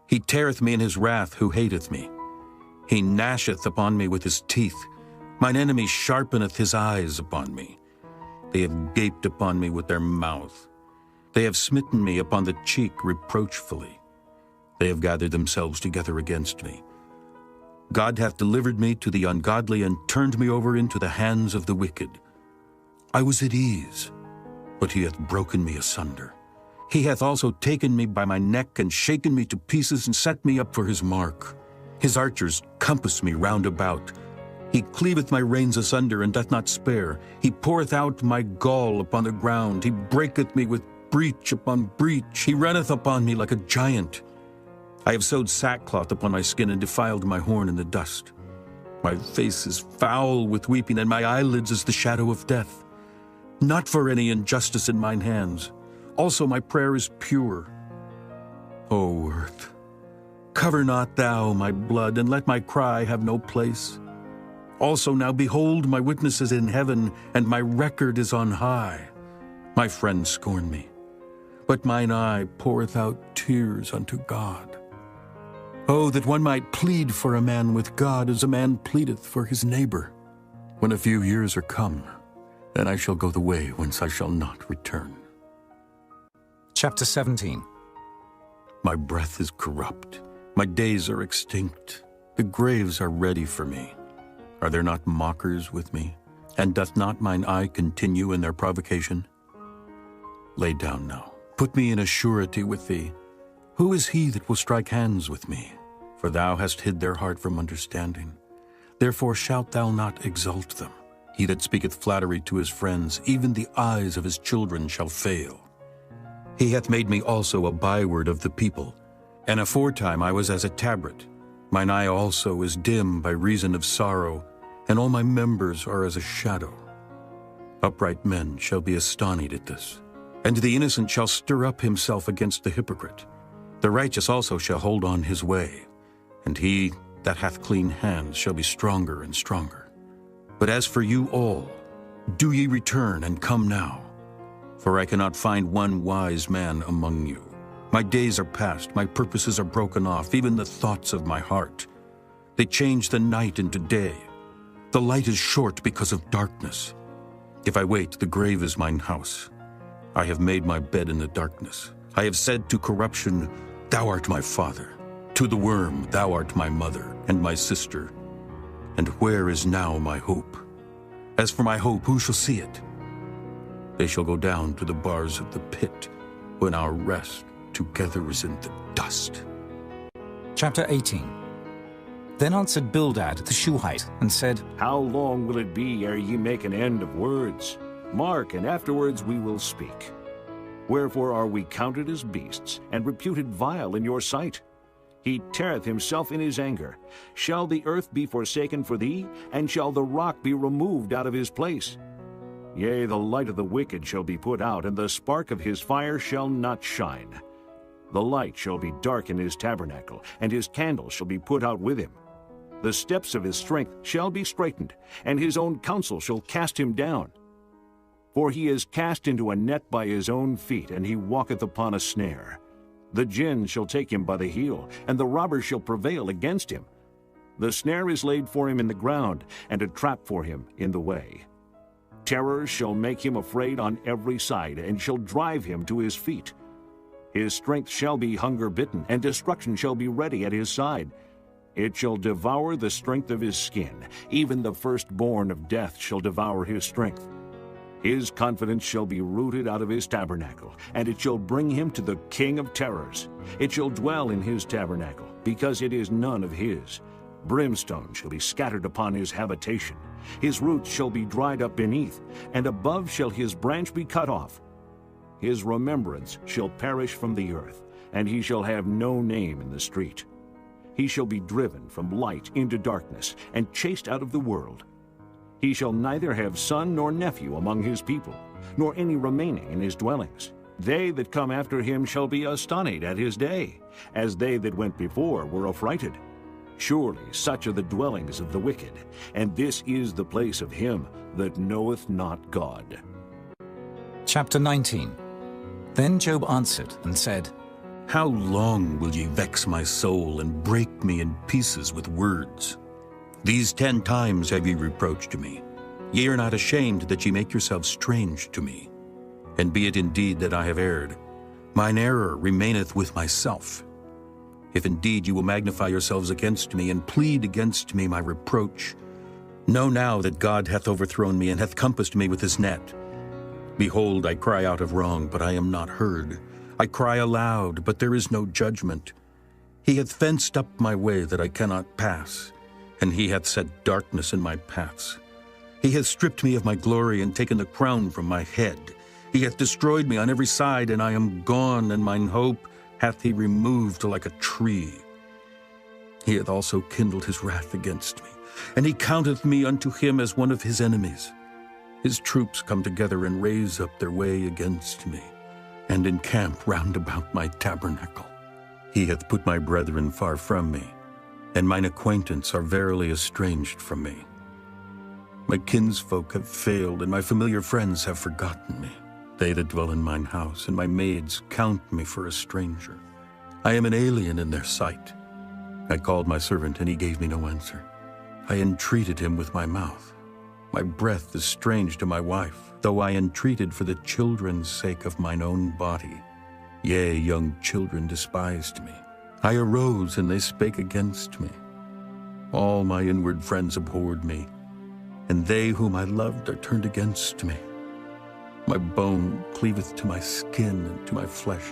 He teareth me in his wrath who hateth me. He gnasheth upon me with his teeth. Mine enemy sharpeneth his eyes upon me. They have gaped upon me with their mouth. They have smitten me upon the cheek reproachfully. They have gathered themselves together against me. God hath delivered me to the ungodly, and turned me over into the hands of the wicked. I was at ease, but he hath broken me asunder. He hath also taken me by my neck, and shaken me to pieces, and set me up for his mark. His archers compass me round about. He cleaveth my reins asunder, and doth not spare. He poureth out my gall upon the ground. He breaketh me with breach upon breach. He runneth upon me like a giant. I have sewed sackcloth upon my skin, and defiled my horn in the dust. My face is foul with weeping, and my eyelids as the shadow of death. Not for any injustice in mine hands. Also my prayer is pure. O earth, cover not thou my blood, and let my cry have no place. Also now behold, my witness is in heaven, and my record is on high. My friends scorn me, but mine eye poureth out tears unto God. Oh, that one might plead for a man with God as a man pleadeth for his neighbor. When a few years are come, then I shall go the way whence I shall not return. Chapter 17. My breath is corrupt. My days are extinct. The graves are ready for me. Are there not mockers with me? And doth not mine eye continue in their provocation? Lay down now. Put me in a surety with thee. Who is he that will strike hands with me? For thou hast hid their heart from understanding. Therefore shalt thou not exalt them. He that speaketh flattery to his friends, even the eyes of his children shall fail. He hath made me also a byword of the people, and aforetime I was as a tabret. Mine eye also is dim by reason of sorrow, and all my members are as a shadow. Upright men shall be astonished at this, and the innocent shall stir up himself against the hypocrite. The righteous also shall hold on his way, and he that hath clean hands shall be stronger and stronger. But as for you all, do ye return and come now. For I cannot find one wise man among you. My days are past, my purposes are broken off, even the thoughts of my heart. They change the night into day. The light is short because of darkness. If I wait, the grave is mine house. I have made my bed in the darkness. I have said to corruption, Thou art my father. To the worm, Thou art my mother and my sister. And where is now my hope? As for my hope, who shall see it? They shall go down to the bars of the pit, when our rest together is in the dust. Chapter 18. Then answered Bildad the Shuhite, and said, How long will it be ere ye make an end of words? Mark, and afterwards we will speak. Wherefore are we counted as beasts, and reputed vile in your sight? He teareth himself in his anger. Shall the earth be forsaken for thee, and shall the rock be removed out of his place? Yea, the light of the wicked shall be put out, and the spark of his fire shall not shine. The light shall be dark in his tabernacle, and his candle shall be put out with him. The steps of his strength shall be straightened, and his own counsel shall cast him down. For he is cast into a net by his own feet, and he walketh upon a snare. The gin shall take him by the heel, and the robber shall prevail against him. The snare is laid for him in the ground, and a trap for him in the way. Terrors shall make him afraid on every side, and shall drive him to his feet. His strength shall be hunger-bitten, and destruction shall be ready at his side. It shall devour the strength of his skin. Even the firstborn of death shall devour his strength. His confidence shall be rooted out of his tabernacle, and it shall bring him to the king of terrors. It shall dwell in his tabernacle, because it is none of his. Brimstone shall be scattered upon his habitation. His roots shall be dried up beneath, and above shall his branch be cut off. His remembrance shall perish from the earth, and he shall have no name in the street. He shall be driven from light into darkness, and chased out of the world. He shall neither have son nor nephew among his people, nor any remaining in his dwellings. They that come after him shall be astonished at his day, as they that went before were affrighted. Surely such are the dwellings of the wicked, and this is the place of him that knoweth not God. Chapter 19. Then Job answered and said, How long will ye vex my soul, and break me in pieces with words? These 10 times have ye reproached me. Ye are not ashamed that ye make yourselves strange to me. And be it indeed that I have erred, mine error remaineth with myself. If indeed you will magnify yourselves against me, and plead against me my reproach, know now that God hath overthrown me, and hath compassed me with his net. Behold, I cry out of wrong, but I am not heard. I cry aloud, but there is no judgment. He hath fenced up my way that I cannot pass. and he hath set darkness in my paths. He hath stripped me of my glory, and taken the crown from my head. He hath destroyed me on every side, and I am gone, and mine hope hath he removed like a tree. He hath also kindled his wrath against me, and he counteth me unto him as one of his enemies. His troops come together and raise up their way against me, and encamp round about my tabernacle. He hath put my brethren far from me, and mine acquaintance are verily estranged from me. My kinsfolk have failed, and my familiar friends have forgotten me. They that dwell in mine house, and my maids count me for a stranger. I am an alien in their sight. I called my servant, and he gave me no answer. I entreated him with my mouth. My breath is strange to my wife, though I entreated for the children's sake of mine own body. Yea, young children despised me. I arose, and they spake against me. All my inward friends abhorred me, and they whom I loved are turned against me. My bone cleaveth to my skin and to my flesh,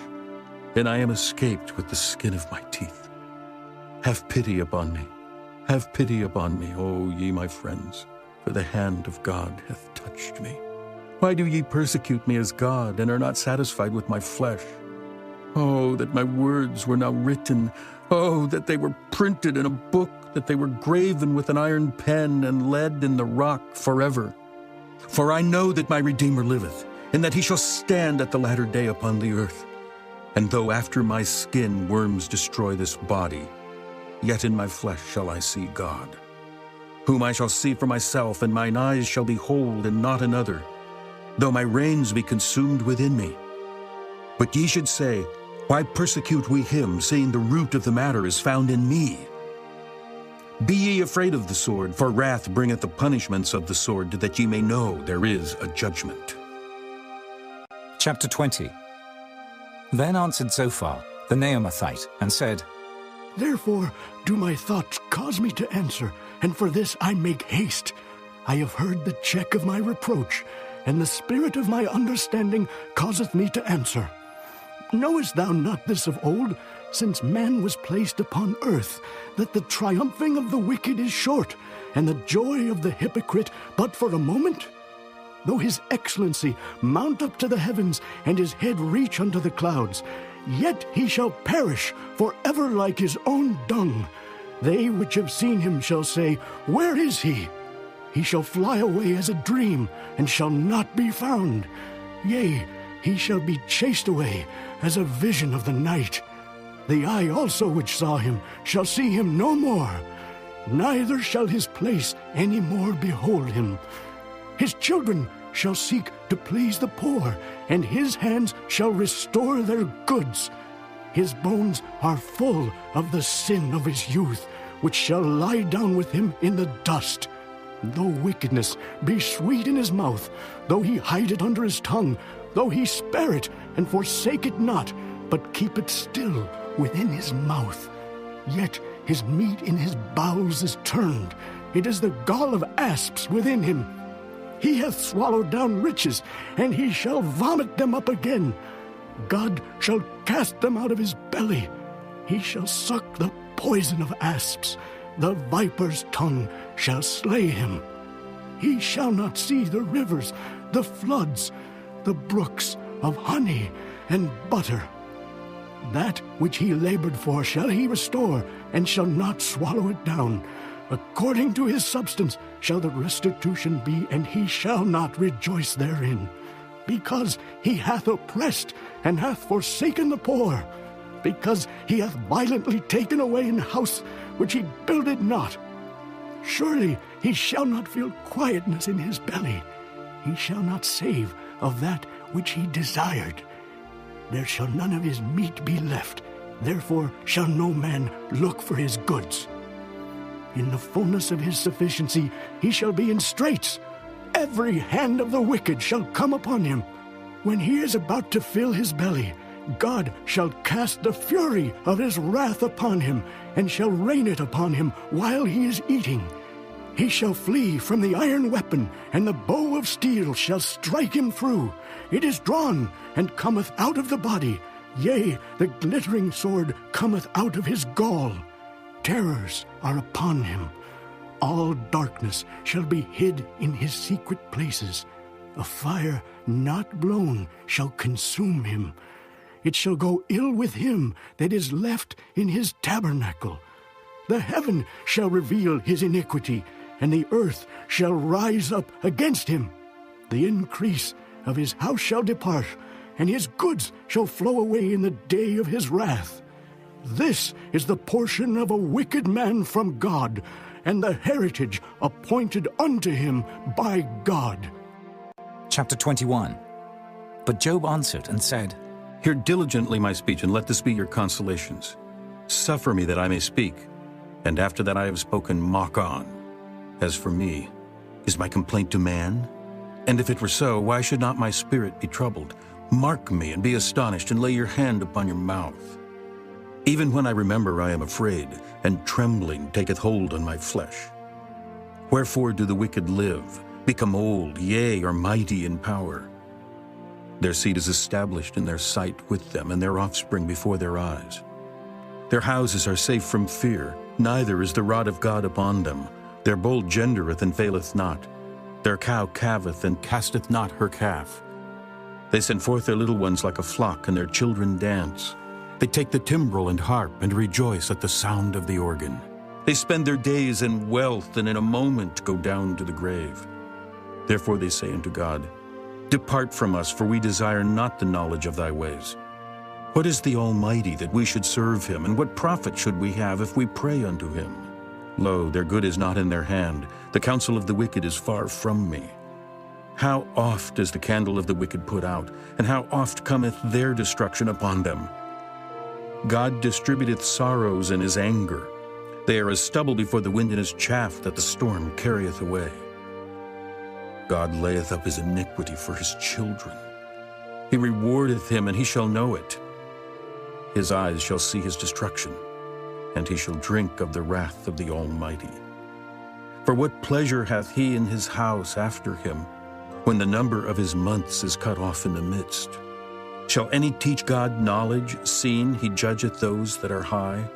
and I am escaped with the skin of my teeth. Have pity upon me, have pity upon me, O ye my friends, for the hand of God hath touched me. Why do ye persecute me as God, and are not satisfied with my flesh? Oh, that my words were now written. Oh, that they were printed in a book, that they were graven with an iron pen and lead in the rock forever. For I know that my Redeemer liveth, and that he shall stand at the latter day upon the earth. And though after my skin worms destroy this body, yet in my flesh shall I see God, whom I shall see for myself, and mine eyes shall behold, and not another, though my reins be consumed within me. But ye should say, why persecute we him, seeing the root of the matter is found in me? Be ye afraid of the sword, for wrath bringeth the punishments of the sword, that ye may know there is a judgment. Chapter 20. Then answered Zophar, the Naamathite, and said, Therefore do my thoughts cause me to answer, and for this I make haste. I have heard the check of my reproach, and the spirit of my understanding causeth me to answer. Knowest thou not this of old, since man was placed upon earth, that the triumphing of the wicked is short, and the joy of the hypocrite but for a moment? Though his excellency mount up to the heavens, and his head reach unto the clouds, yet he shall perish forever like his own dung. They which have seen him shall say, Where is he? He shall fly away as a dream, and shall not be found. Yea, he shall be chased away as a vision of the night. The eye also which saw him shall see him no more, neither shall his place any more behold him. His children shall seek to please the poor, and his hands shall restore their goods. His bones are full of the sin of his youth, which shall lie down with him in the dust. Though wickedness be sweet in his mouth, though he hide it under his tongue, though he spare it and forsake it not, but keep it still within his mouth, yet his meat in his bowels is turned. It is the gall of asps within him. He hath swallowed down riches, and he shall vomit them up again. God shall cast them out of his belly. He shall suck the poison of asps. The viper's tongue shall slay him. He shall not see the rivers, the floods, the brooks of honey and butter. That which he labored for shall he restore, and shall not swallow it down. According to his substance shall the restitution be, and he shall not rejoice therein. Because he hath oppressed, and hath forsaken the poor. Because he hath violently taken away an house which he builded not. Surely he shall not feel quietness in his belly. He shall not save of that which he desired. There shall none of his meat be left. Therefore shall no man look for his goods. In the fullness of his sufficiency he shall be in straits. Every hand of the wicked shall come upon him. When he is about to fill his belly, God shall cast the fury of his wrath upon him, and shall rain it upon him while he is eating. He shall flee from the iron weapon, and the bow of steel shall strike him through. It is drawn, and cometh out of the body. Yea, the glittering sword cometh out of his gall. Terrors are upon him. all darkness shall be hid in his secret places. A fire not blown shall consume him. It shall go ill with him that is left in his tabernacle. The heaven shall reveal his iniquity, and the earth shall rise up against him. The increase of his house shall depart, and his goods shall flow away in the day of his wrath. This is the portion of a wicked man from God, and the heritage appointed unto him by God. Chapter 21. But Job answered and said, Hear diligently my speech, and let this be your consolations. Suffer me that I may speak, and after that I have spoken, mock on. As for me, is my complaint to man? And if it were so, why should not my spirit be troubled? Mark me, and be astonished, and lay your hand upon your mouth. Even when I remember, I am afraid, and trembling taketh hold on my flesh. Wherefore do the wicked live, become old, yea, are mighty in power? Their seed is established in their sight with them, and their offspring before their eyes. Their houses are safe from fear, neither is the rod of God upon them. Their bull gendereth and faileth not. Their cow calveth and casteth not her calf. They send forth their little ones like a flock, and their children dance. They take the timbrel and harp, and rejoice at the sound of the organ. They spend their days in wealth, and in a moment go down to the grave. Therefore they say unto God, Depart from us, for we desire not the knowledge of thy ways. What is the Almighty that we should serve him, and what profit should we have if we pray unto him? Lo, their good is not in their hand, the counsel of the wicked is far from me. How oft is the candle of the wicked put out, and how oft cometh their destruction upon them? God distributeth sorrows in his anger. They are as stubble before the wind, and as chaff that the storm carrieth away. God layeth up his iniquity for his children. He rewardeth him, and he shall know it. His eyes shall see his destruction, and he shall drink of the wrath of the Almighty. For what pleasure hath he in his house after him, when the number of his months is cut off in the midst? Shall any teach God knowledge, seeing he judgeth those that are high?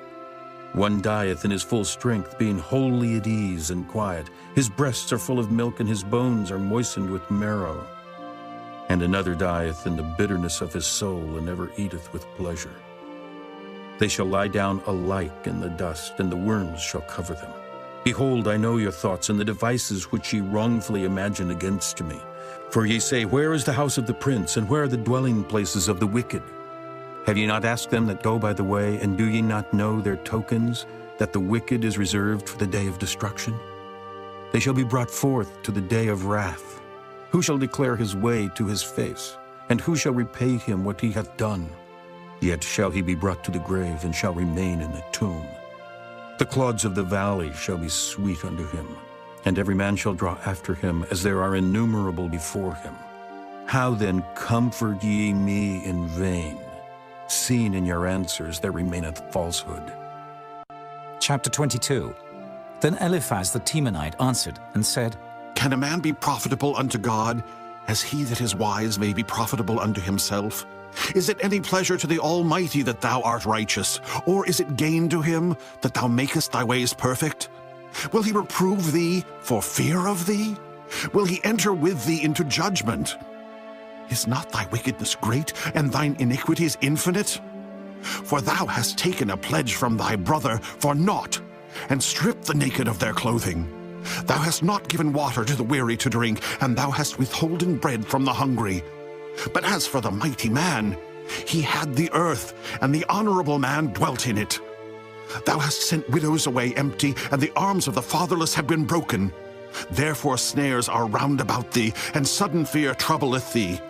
One dieth in his full strength, being wholly at ease and quiet. His breasts are full of milk, and his bones are moistened with marrow. And another dieth in the bitterness of his soul, and never eateth with pleasure. They shall lie down alike in the dust, and the worms shall cover them. Behold, I know your thoughts, and the devices which ye wrongfully imagine against me. For ye say, Where is the house of the prince, and where are the dwelling places of the wicked? Have ye not asked them that go by the way, and do ye not know their tokens, that the wicked is reserved for the day of destruction? They shall be brought forth to the day of wrath. Who shall declare his way to his face? And who shall repay him what he hath done? Yet shall he be brought to the grave, and shall remain in the tomb. The clods of the valley shall be sweet unto him, and every man shall draw after him, as there are innumerable before him. How then comfort ye me in vain? Seeing in your answers there remaineth falsehood. Chapter 22. Then Eliphaz the Temanite answered and said, Can a man be profitable unto God, as he that is wise may be profitable unto himself? Is it any pleasure to the Almighty that thou art righteous, or is it gain to him that thou makest thy ways perfect? Will he reprove thee for fear of thee? Will he enter with thee into judgment? Is not thy wickedness great, and thine iniquities infinite? For thou hast taken a pledge from thy brother for naught, and stripped the naked of their clothing. Thou hast not given water to the weary to drink, and thou hast withholden bread from the hungry. But as for the mighty man, he had the earth, and the honorable man dwelt in it. Thou hast sent widows away empty, and the arms of the fatherless have been broken. Therefore snares are round about thee, and sudden fear troubleth thee.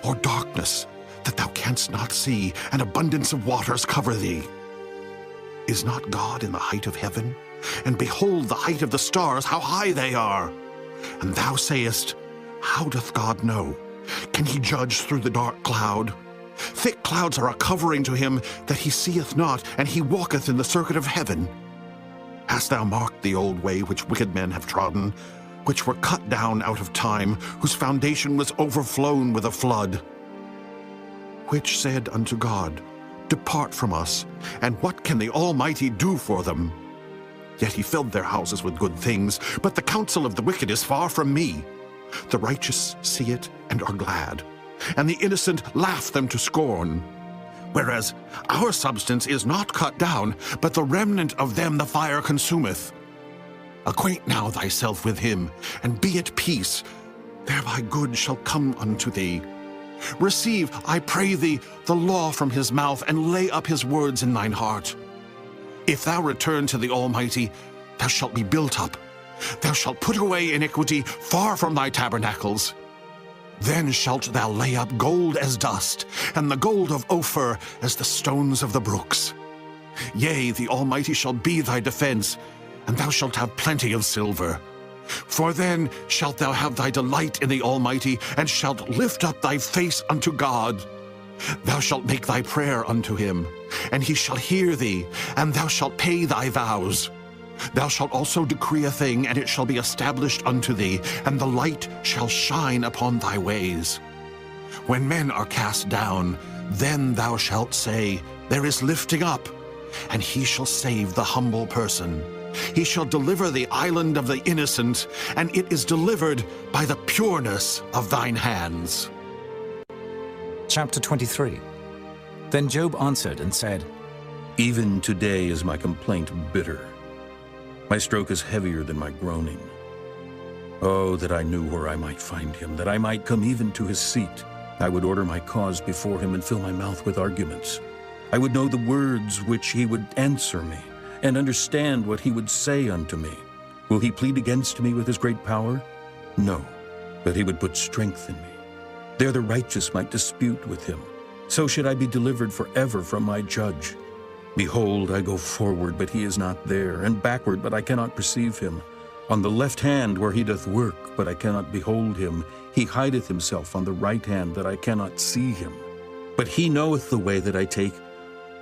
Or darkness, that thou canst not see, and abundance of waters cover thee. Is not God in the height of heaven? And behold the height of the stars, how high they are! And thou sayest, How doth God know? Can he judge through the dark cloud? Thick clouds are a covering to him that he seeth not, and he walketh in the circuit of heaven. Hast thou marked the old way which wicked men have trodden, which were cut down out of time, whose foundation was overflown with a flood? Which said unto God, Depart from us, and what can the Almighty do for them? Yet he filled their houses with good things, but the counsel of the wicked is far from me. The righteous see it and are glad, and the innocent laugh them to scorn. Whereas our substance is not cut down, but the remnant of them the fire consumeth. Acquaint now thyself with him, and be at peace, thereby good shall come unto thee. Receive, I pray thee, the law from his mouth, and lay up his words in thine heart. If thou return to the Almighty, thou shalt be built up. Thou shalt put away iniquity far from thy tabernacles. Then shalt thou lay up gold as dust, and the gold of Ophir as the stones of the brooks. Yea, the Almighty shall be thy defense, and thou shalt have plenty of silver. For then shalt thou have thy delight in the Almighty, and shalt lift up thy face unto God. Thou shalt make thy prayer unto him, and he shall hear thee, and thou shalt pay thy vows. Thou shalt also decree a thing, and it shall be established unto thee, and the light shall shine upon thy ways. When men are cast down, then thou shalt say, There is lifting up, and he shall save the humble person. He shall deliver the island of the innocent, and it is delivered by the pureness of thine hands. Chapter 23. Then Job answered and said, Even today is my complaint bitter. My stroke is heavier than my groaning. Oh, that I knew where I might find him, that I might come even to his seat. I would order my cause before him and fill my mouth with arguments. I would know the words which he would answer me, and understand what he would say unto me. Will he plead against me with his great power? No, but he would put strength in me. There the righteous might dispute with him. So should I be delivered forever from my judge. Behold, I go forward, but he is not there, and backward, but I cannot perceive him. On the left hand where he doth work, but I cannot behold him. He hideth himself on the right hand, that I cannot see him. But he knoweth the way that I take.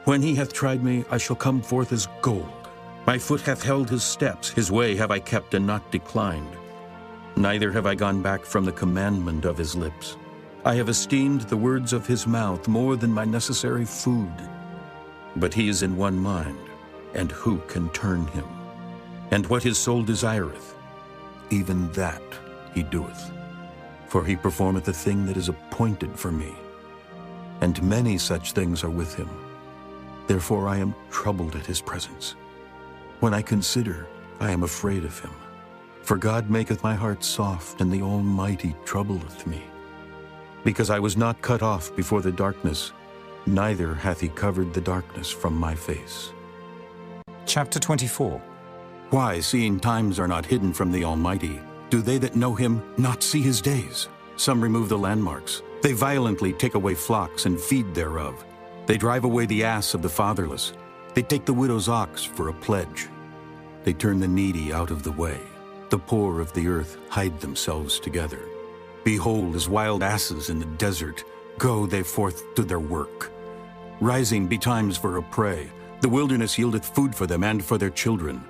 When he hath tried me, I shall come forth as gold. My foot hath held his steps, his way have I kept and not declined. Neither have I gone back from the commandment of his lips. I have esteemed the words of his mouth more than my necessary food. But he is in one mind, and who can turn him? And what his soul desireth, even that he doeth. For he performeth the thing that is appointed for me, and many such things are with him. Therefore I am troubled at his presence. When I consider, I am afraid of him. For God maketh my heart soft, and the Almighty troubleth me. Because I was not cut off before the darkness, neither hath he covered the darkness from my face. Chapter 24. Why, seeing times are not hidden from the Almighty, do they that know him not see his days? Some remove the landmarks. They violently take away flocks and feed thereof. They drive away the ass of the fatherless. They take the widow's ox for a pledge. They turn the needy out of the way. The poor of the earth hide themselves together. Behold, as wild asses in the desert, go they forth to their work. Rising betimes for a prey, the wilderness yieldeth food for them and for their children.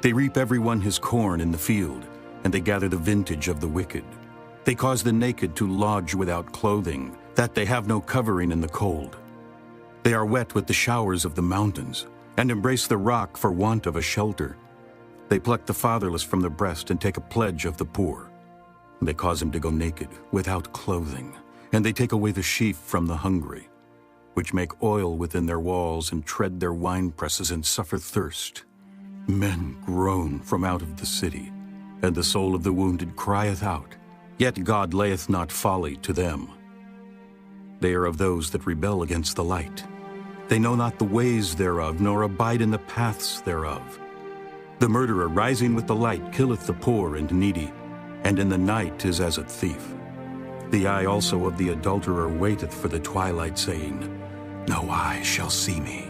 They reap every one his corn in the field, and they gather the vintage of the wicked. They cause the naked to lodge without clothing, that they have no covering in the cold. They are wet with the showers of the mountains, and embrace the rock for want of a shelter. They pluck the fatherless from the breast and take a pledge of the poor. They cause him to go naked, without clothing, and they take away the sheaf from the hungry, which make oil within their walls and tread their winepresses and suffer thirst. Men groan from out of the city, and the soul of the wounded crieth out, yet God layeth not folly to them. They are of those that rebel against the light. They know not the ways thereof, nor abide in the paths thereof. The murderer rising with the light killeth the poor and needy, and in the night is as a thief. The eye also of the adulterer waiteth for the twilight, saying, No eye shall see me,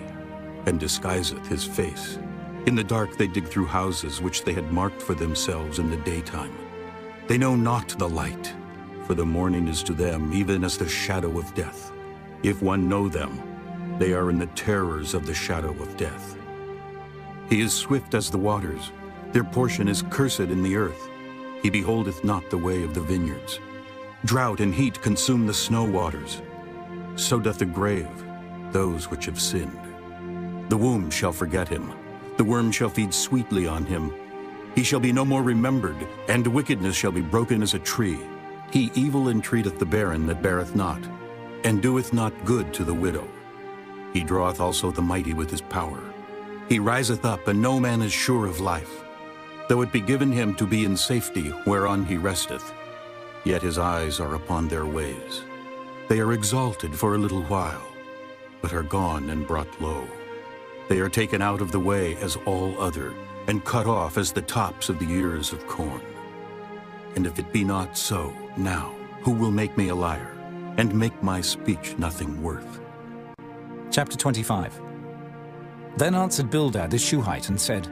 and disguiseth his face. In the dark they dig through houses which they had marked for themselves in the daytime. They know not the light, for the morning is to them even as the shadow of death. If one know them, they are in the terrors of the shadow of death. He is swift as the waters, their portion is cursed in the earth. He beholdeth not the way of the vineyards. Drought and heat consume the snow waters. So doth the grave those which have sinned. The womb shall forget him. The worm shall feed sweetly on him. He shall be no more remembered, and wickedness shall be broken as a tree. He evil entreateth the barren that beareth not, and doeth not good to the widow. He draweth also the mighty with his power. He riseth up, and no man is sure of life. Though it be given him to be in safety, whereon he resteth, yet his eyes are upon their ways. They are exalted for a little while, but are gone and brought low. They are taken out of the way as all other, and cut off as the tops of the ears of corn. And if it be not so, now, who will make me a liar, and make my speech nothing worth? Chapter 25. Then answered Bildad the Shuhite and said,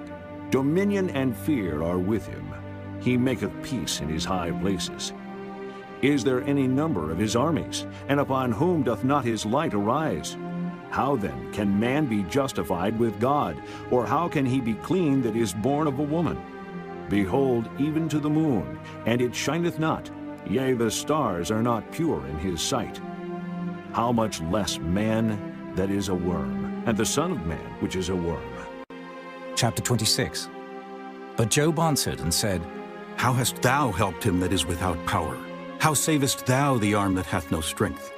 Dominion and fear are with him. He maketh peace in his high places. Is there any number of his armies? And upon whom doth not his light arise? How then can man be justified with God? Or how can he be clean that is born of a woman? Behold, even to the moon, and it shineth not, yea, the stars are not pure in his sight. How much less man that is a worm, and the Son of Man which is a worm? Chapter 26. But Job answered and said, How hast thou helped him that is without power? How savest thou the arm that hath no strength?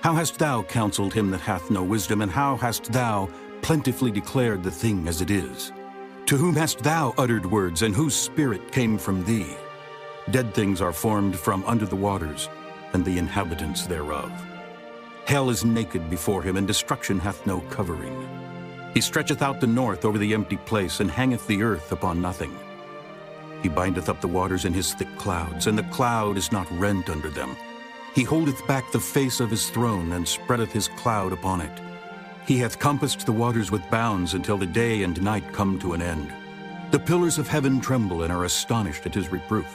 How hast thou counseled him that hath no wisdom, and how hast thou plentifully declared the thing as it is? To whom hast thou uttered words, and whose spirit came from thee? Dead things are formed from under the waters, and the inhabitants thereof. Hell is naked before him, and destruction hath no covering. He stretcheth out the north over the empty place, and hangeth the earth upon nothing. He bindeth up the waters in his thick clouds, and the cloud is not rent under them. He holdeth back the face of his throne, and spreadeth his cloud upon it. He hath compassed the waters with bounds until the day and night come to an end. The pillars of heaven tremble and are astonished at his reproof.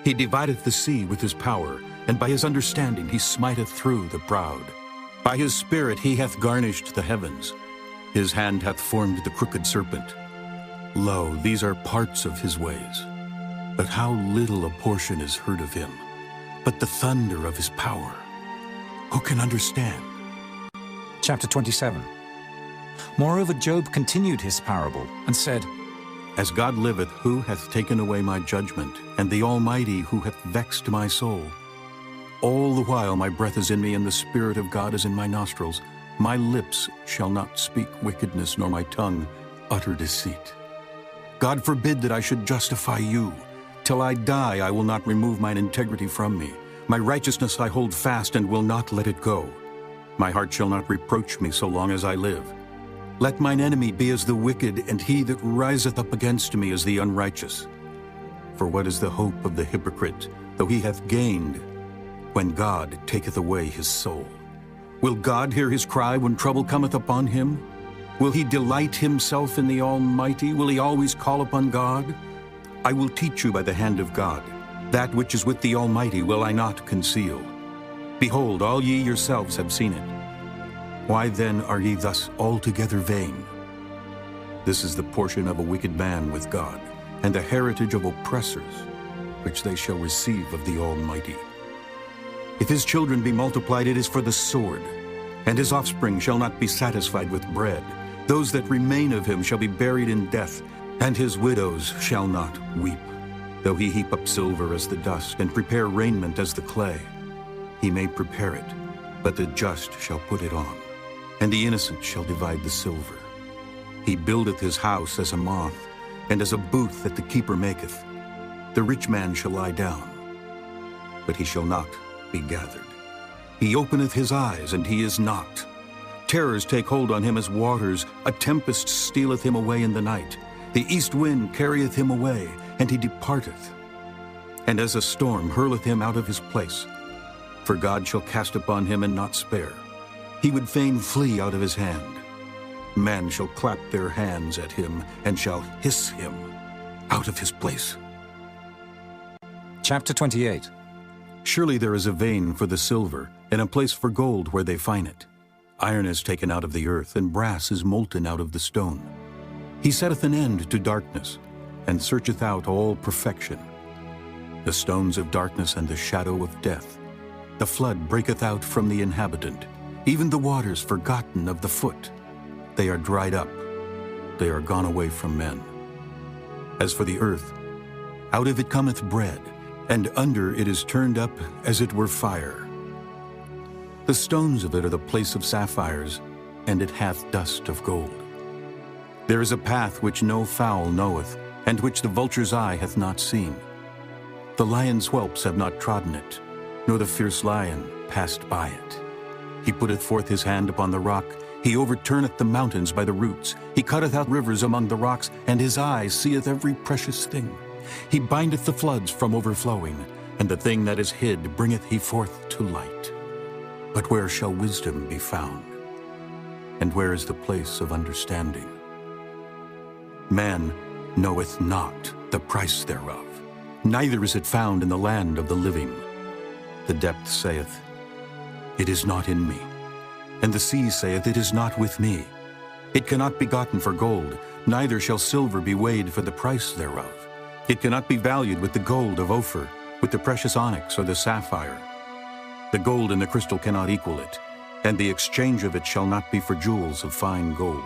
He divideth the sea with his power, and by his understanding he smiteth through the proud. By his spirit he hath garnished the heavens. His hand hath formed the crooked serpent. Lo, these are parts of his ways. But how little a portion is heard of him. But the thunder of his power, who can understand? Chapter 27. Moreover Job continued his parable, and said, As God liveth, who hath taken away my judgment, and the Almighty, who hath vexed my soul? All the while my breath is in me, and the Spirit of God is in my nostrils. My lips shall not speak wickedness, nor my tongue utter deceit. God forbid that I should justify you. Till I die, I will not remove mine integrity from me. My righteousness I hold fast, and will not let it go. My heart shall not reproach me so long as I live. Let mine enemy be as the wicked, and he that riseth up against me as the unrighteous. For what is the hope of the hypocrite, though he hath gained, when God taketh away his soul? Will God hear his cry when trouble cometh upon him? Will he delight himself in the Almighty? Will he always call upon God? I will teach you by the hand of God. That which is with the Almighty will I not conceal. Behold, all ye yourselves have seen it. Why then are ye thus altogether vain? This is the portion of a wicked man with God, and the heritage of oppressors, which they shall receive of the Almighty. If his children be multiplied, it is for the sword, and his offspring shall not be satisfied with bread. Those that remain of him shall be buried in death, and his widows shall not weep. Though he heap up silver as the dust, and prepare raiment as the clay, he may prepare it, but the just shall put it on, and the innocent shall divide the silver. He buildeth his house as a moth, and as a booth that the keeper maketh. The rich man shall lie down, but he shall not be gathered. He openeth his eyes, and he is not. Terrors take hold on him as waters. A tempest stealeth him away in the night. The east wind carrieth him away, and he departeth. And as a storm hurleth him out of his place. For God shall cast upon him and not spare. He would fain flee out of his hand. Men shall clap their hands at him, and shall hiss him out of his place. Chapter 28. Surely there is a vein for the silver, and a place for gold where they find it. Iron is taken out of the earth, and brass is molten out of the stone. He setteth an end to darkness, and searcheth out all perfection. The stones of darkness and the shadow of death. The flood breaketh out from the inhabitant, even the waters forgotten of the foot. They are dried up. they are gone away from men. As for the earth, out of it cometh bread, and under it is turned up as it were fire. The stones of it are the place of sapphires, and it hath dust of gold. There is a path which no fowl knoweth, and which the vulture's eye hath not seen. The lion's whelps have not trodden it, nor the fierce lion passed by it. He putteth forth his hand upon the rock, he overturneth the mountains by the roots. He cutteth out rivers among the rocks, and his eye seeth every precious thing. He bindeth the floods from overflowing, and the thing that is hid bringeth he forth to light. But where shall wisdom be found? And where is the place of understanding? Man knoweth not the price thereof, neither is it found in the land of the living. The depth saith, It is not in me. And the sea saith, It is not with me. It cannot be gotten for gold, neither shall silver be weighed for the price thereof. It cannot be valued with the gold of Ophir, with the precious onyx or the sapphire. The gold and the crystal cannot equal it, and the exchange of it shall not be for jewels of fine gold.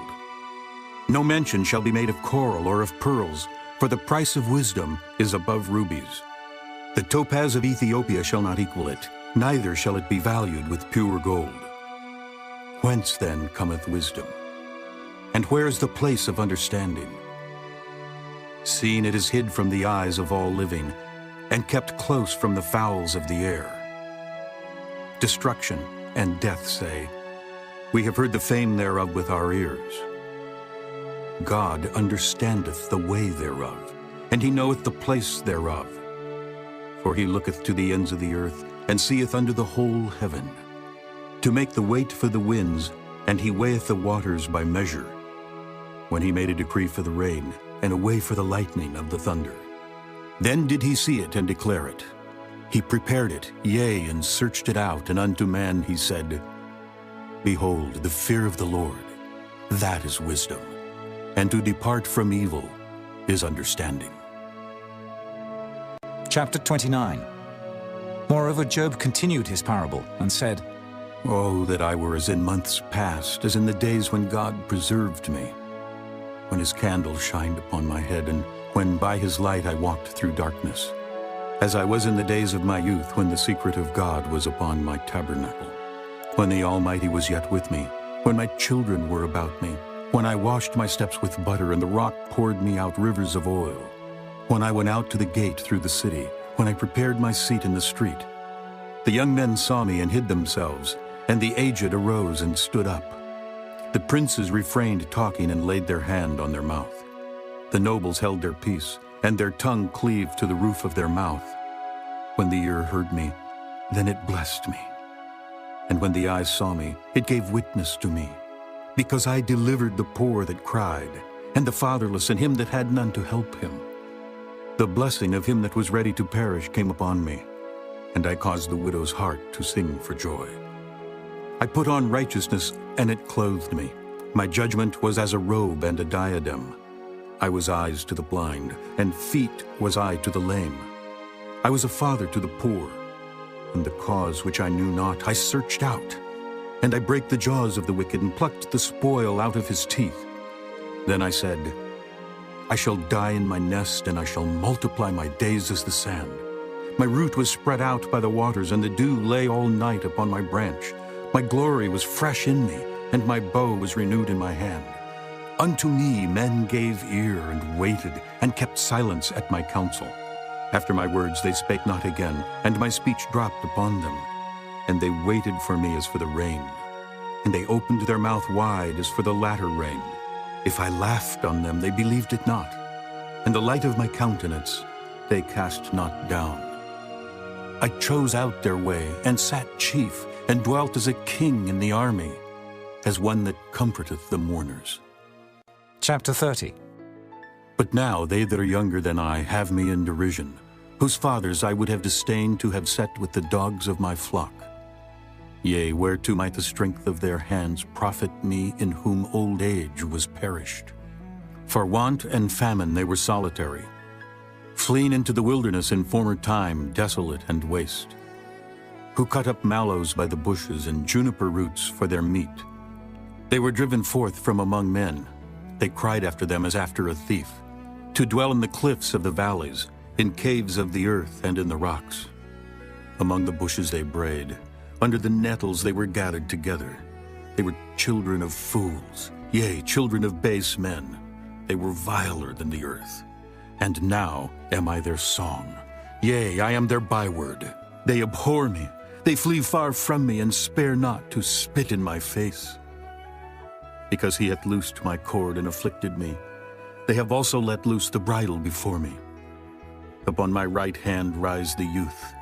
No mention shall be made of coral or of pearls, for the price of wisdom is above rubies. The topaz of Ethiopia shall not equal it, neither shall it be valued with pure gold. Whence then cometh wisdom? And where is the place of understanding? Seeing it is hid from the eyes of all living, and kept close from the fowls of the air. Destruction and death say, We have heard the fame thereof with our ears. God understandeth the way thereof, and he knoweth the place thereof. For he looketh to the ends of the earth, and seeth under the whole heaven, to make the weight for the winds, and he weigheth the waters by measure. When he made a decree for the rain, and a way for the lightning of the thunder. Then did he see it and declare it. He prepared it, yea, and searched it out, and unto man he said, Behold, the fear of the Lord, that is wisdom, and to depart from evil is understanding. Chapter 29. Moreover, Job continued his parable and said, Oh, that I were as in months past, as in the days when God preserved me, when his candle shined upon my head, and when by his light I walked through darkness, as I was in the days of my youth, when the secret of God was upon my tabernacle, when the Almighty was yet with me, when my children were about me, when I washed my steps with butter, and the rock poured me out rivers of oil, when I went out to the gate through the city, when I prepared my seat in the street. The young men saw me and hid themselves, and the aged arose and stood up. The princes refrained talking and laid their hand on their mouth. The nobles held their peace, and their tongue cleaved to the roof of their mouth. When the ear heard me, then it blessed me. And when the eye saw me, it gave witness to me, because I delivered the poor that cried, and the fatherless, and him that had none to help him. The blessing of him that was ready to perish came upon me, and I caused the widow's heart to sing for joy. I put on righteousness, and it clothed me. My judgment was as a robe and a diadem. I was eyes to the blind, and feet was I to the lame. I was a father to the poor, and the cause which I knew not I searched out. And I brake the jaws of the wicked, and plucked the spoil out of his teeth. Then I said, I shall die in my nest, and I shall multiply my days as the sand. My root was spread out by the waters, and the dew lay all night upon my branch. My glory was fresh in me, and my bow was renewed in my hand. Unto me men gave ear, and waited, and kept silence at my counsel. After my words they spake not again, and my speech dropped upon them. And they waited for me as for the rain, and they opened their mouth wide as for the latter rain. If I laughed on them, they believed it not, and the light of my countenance they cast not down. I chose out their way, and sat chief, and dwelt as a king in the army, as one that comforteth the mourners. Chapter 30. But now they that are younger than I have me in derision, whose fathers I would have disdained to have set with the dogs of my flock. Yea, whereto might the strength of their hands profit me, in whom old age was perished? For want and famine they were solitary, fleeing into the wilderness in former time, desolate and waste, who cut up mallows by the bushes, and juniper roots for their meat. They were driven forth from among men. they cried after them as after a thief, to dwell in the cliffs of the valleys, in caves of the earth and in the rocks. Among the bushes they brayed, under the nettles they were gathered together. They were children of fools, yea, children of base men. They were viler than the earth. And now am I their song. Yea, I am their byword. They abhor me. They flee far from me, and spare not to spit in my face. Because he hath loosed my cord and afflicted me, they have also let loose the bridle before me. Upon my right hand rise the youth.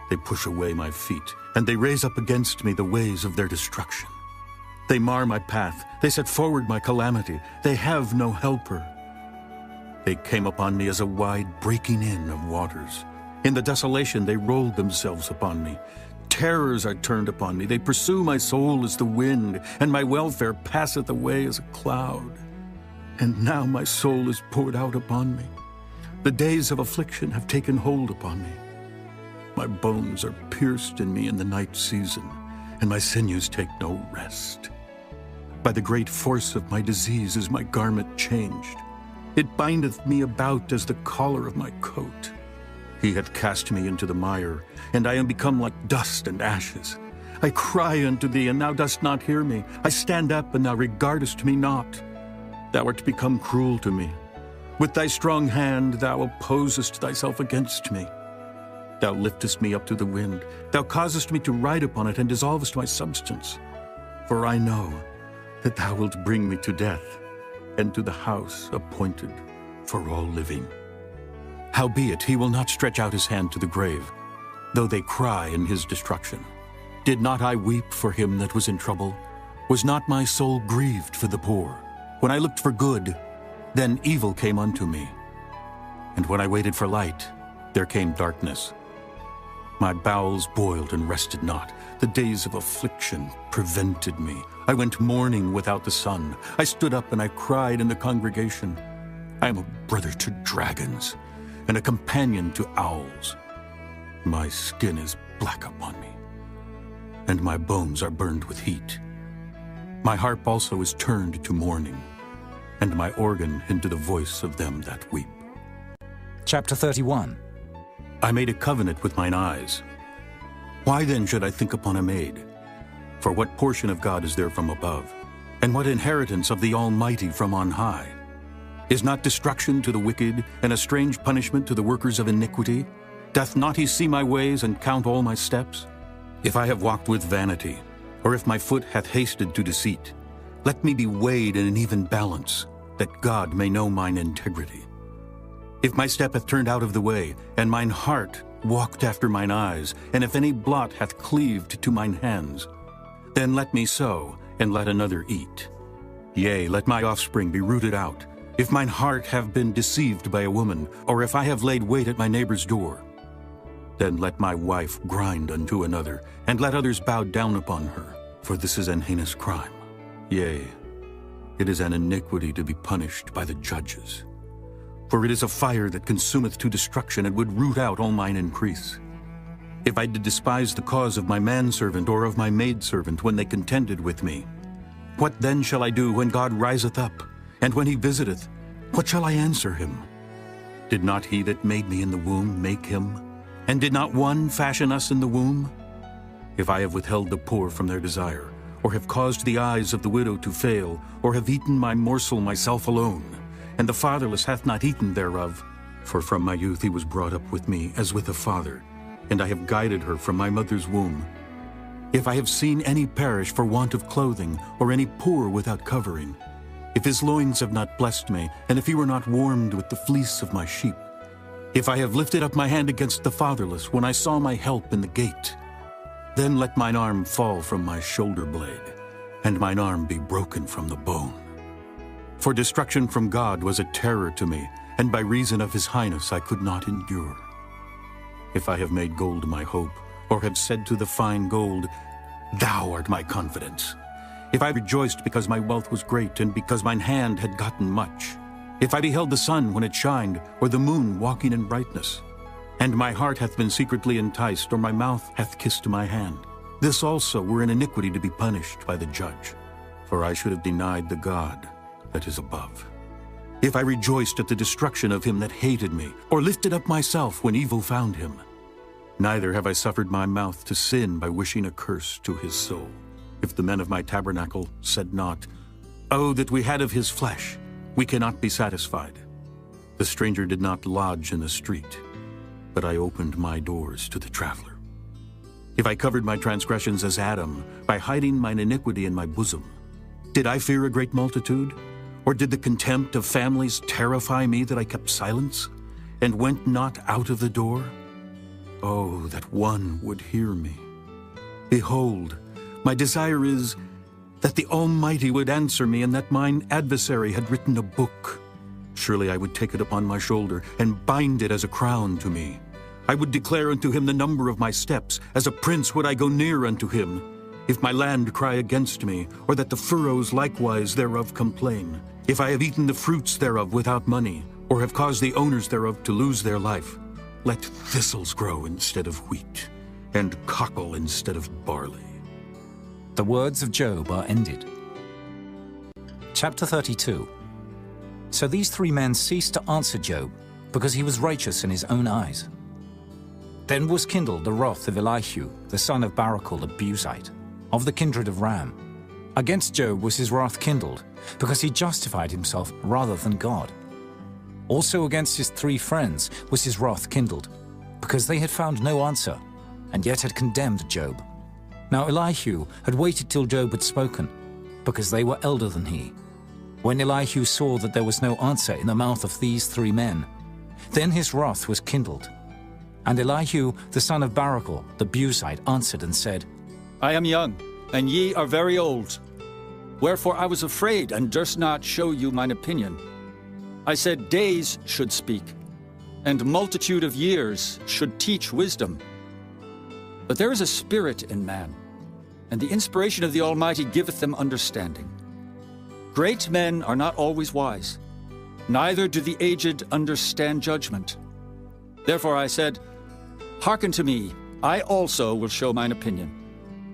They push away my feet, and they raise up against me the ways of their destruction. They mar my path. They set forward my calamity. They have no helper. They came upon me as a wide breaking in of waters. In the desolation they rolled themselves upon me. Terrors are turned upon me. They pursue my soul as the wind, and my welfare passeth away as a cloud. And now my soul is poured out upon me. The days of affliction have taken hold upon me. My bones are pierced in me in the night season, and my sinews take no rest. By the great force of my disease is my garment changed. It bindeth me about as the collar of my coat. He hath cast me into the mire, and I am become like dust and ashes. I cry unto thee, and thou dost not hear me. I stand up, and thou regardest me not. Thou art become cruel to me. With thy strong hand thou opposest thyself against me. Thou liftest me up to the wind. Thou causest me to ride upon it, and dissolvest my substance. For I know that thou wilt bring me to death, and to the house appointed for all living. Howbeit he will not stretch out his hand to the grave, though they cry in his destruction. Did not I weep for him that was in trouble? Was not my soul grieved for the poor? When I looked for good, then evil came unto me. And when I waited for light, there came darkness. My bowels boiled and rested not. The days of affliction prevented me. I went mourning without the sun. I stood up and I cried in the congregation. I am a brother to dragons, and a companion to owls. My skin is black upon me, and my bones are burned with heat. My harp also is turned to mourning, and my organ into the voice of them that weep. Chapter 31. I made a covenant with mine eyes. Why then should I think upon a maid? For what portion of God is there from above? And what inheritance of the Almighty from on high? Is not destruction to the wicked, and a strange punishment to the workers of iniquity? Doth not he see my ways, and count all my steps? If I have walked with vanity, or if my foot hath hasted to deceit, let me be weighed in an even balance, that God may know mine integrity. If my step hath turned out of the way, and mine heart walked after mine eyes, and if any blot hath cleaved to mine hands, then let me sow, and let another eat. Yea, let my offspring be rooted out, if mine heart have been deceived by a woman, or if I have laid wait at my neighbor's door. Then let my wife grind unto another, and let others bow down upon her, for this is an heinous crime. Yea, it is an iniquity to be punished by the judges. For it is a fire that consumeth to destruction, and would root out all mine increase. If I did despise the cause of my manservant or of my maidservant when they contended with me, what then shall I do when God riseth up? And when he visiteth, what shall I answer him? Did not he that made me in the womb make him? And did not one fashion us in the womb? If I have withheld the poor from their desire, or have caused the eyes of the widow to fail, or have eaten my morsel myself alone, and the fatherless hath not eaten thereof, for from my youth he was brought up with me as with a father, and I have guided her from my mother's womb. If I have seen any perish for want of clothing, or any poor without covering, if his loins have not blessed me, and if he were not warmed with the fleece of my sheep, if I have lifted up my hand against the fatherless when I saw my help in the gate, then let mine arm fall from my shoulder blade, and mine arm be broken from the bone. For destruction from God was a terror to me, and by reason of his highness I could not endure. If I have made gold my hope, or have said to the fine gold, Thou art my confidence. If I rejoiced because my wealth was great, and because mine hand had gotten much, if I beheld the sun when it shined, or the moon walking in brightness, and my heart hath been secretly enticed, or my mouth hath kissed my hand, this also were an iniquity to be punished by the judge. For I should have denied the God that is above. If I rejoiced at the destruction of him that hated me, or lifted up myself when evil found him, neither have I suffered my mouth to sin by wishing a curse to his soul. If the men of my tabernacle said not, "Oh, that we had of his flesh, we cannot be satisfied." The stranger did not lodge in the street, but I opened my doors to the traveler. If I covered my transgressions as Adam, by hiding mine iniquity in my bosom, did I fear a great multitude? Or did the contempt of families terrify me that I kept silence, and went not out of the door? Oh, that one would hear me. Behold, my desire is that the Almighty would answer me, and that mine adversary had written a book. Surely I would take it upon my shoulder, and bind it as a crown to me. I would declare unto him the number of my steps. As a prince would I go near unto him. If my land cry against me, or that the furrows likewise thereof complain, if I have eaten the fruits thereof without money, or have caused the owners thereof to lose their life, let thistles grow instead of wheat, and cockle instead of barley. The words of Job are ended. Chapter 32. So these three men ceased to answer Job, because he was righteous in his own eyes. Then was kindled the wrath of Elihu, the son of Barachel the Buzite, of the kindred of Ram. Against Job was his wrath kindled, because he justified himself rather than God. Also against his three friends was his wrath kindled, because they had found no answer, and yet had condemned Job. Now Elihu had waited till Job had spoken, because they were elder than he. When Elihu saw that there was no answer in the mouth of these three men, then his wrath was kindled. And Elihu, the son of Barachel, the Buzite, answered and said, I am young, and ye are very old. Wherefore I was afraid, and durst not show you mine opinion. I said, days should speak, and multitude of years should teach wisdom. But there is a spirit in man, and the inspiration of the Almighty giveth them understanding. Great men are not always wise, neither do the aged understand judgment. Therefore I said, Hearken to me, I also will show mine opinion.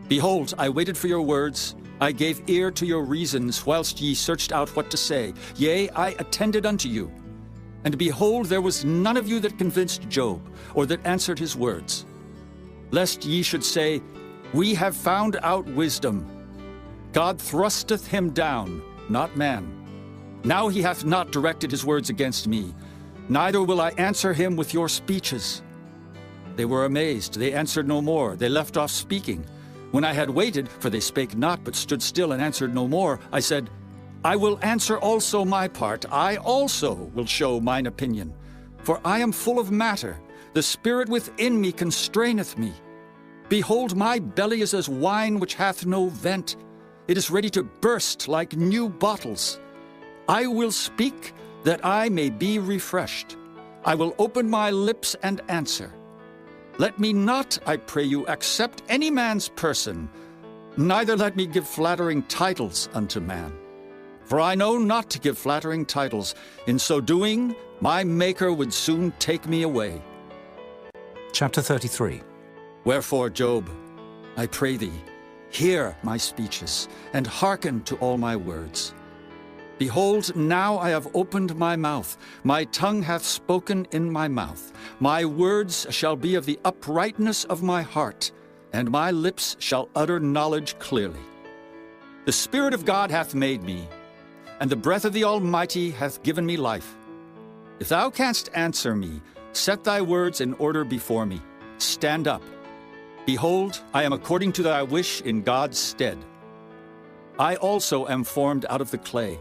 Behold, I waited for your words, I gave ear to your reasons, whilst ye searched out what to say. Yea, I attended unto you. And behold, there was none of you that convinced Job, or that answered his words. Lest ye should say, We have found out wisdom. God thrusteth him down, not man. Now he hath not directed his words against me, neither will I answer him with your speeches. They were amazed, they answered no more, they left off speaking. When I had waited, for they spake not, but stood still and answered no more, I said, I will answer also my part, I also will show mine opinion. For I am full of matter, the spirit within me constraineth me. Behold, my belly is as wine which hath no vent, it is ready to burst like new bottles. I will speak, that I may be refreshed. I will open my lips and answer. Let me not, I pray you, accept any man's person, neither let me give flattering titles unto man. For I know not to give flattering titles. In so doing, my Maker would soon take me away. Chapter 33. Wherefore, Job, I pray thee, hear my speeches, and hearken to all my words. Behold, now I have opened my mouth, my tongue hath spoken in my mouth. My words shall be of the uprightness of my heart, and my lips shall utter knowledge clearly. The Spirit of God hath made me, and the breath of the Almighty hath given me life. If thou canst answer me, set thy words in order before me. Stand up. Behold, I am according to thy wish in God's stead. I also am formed out of the clay.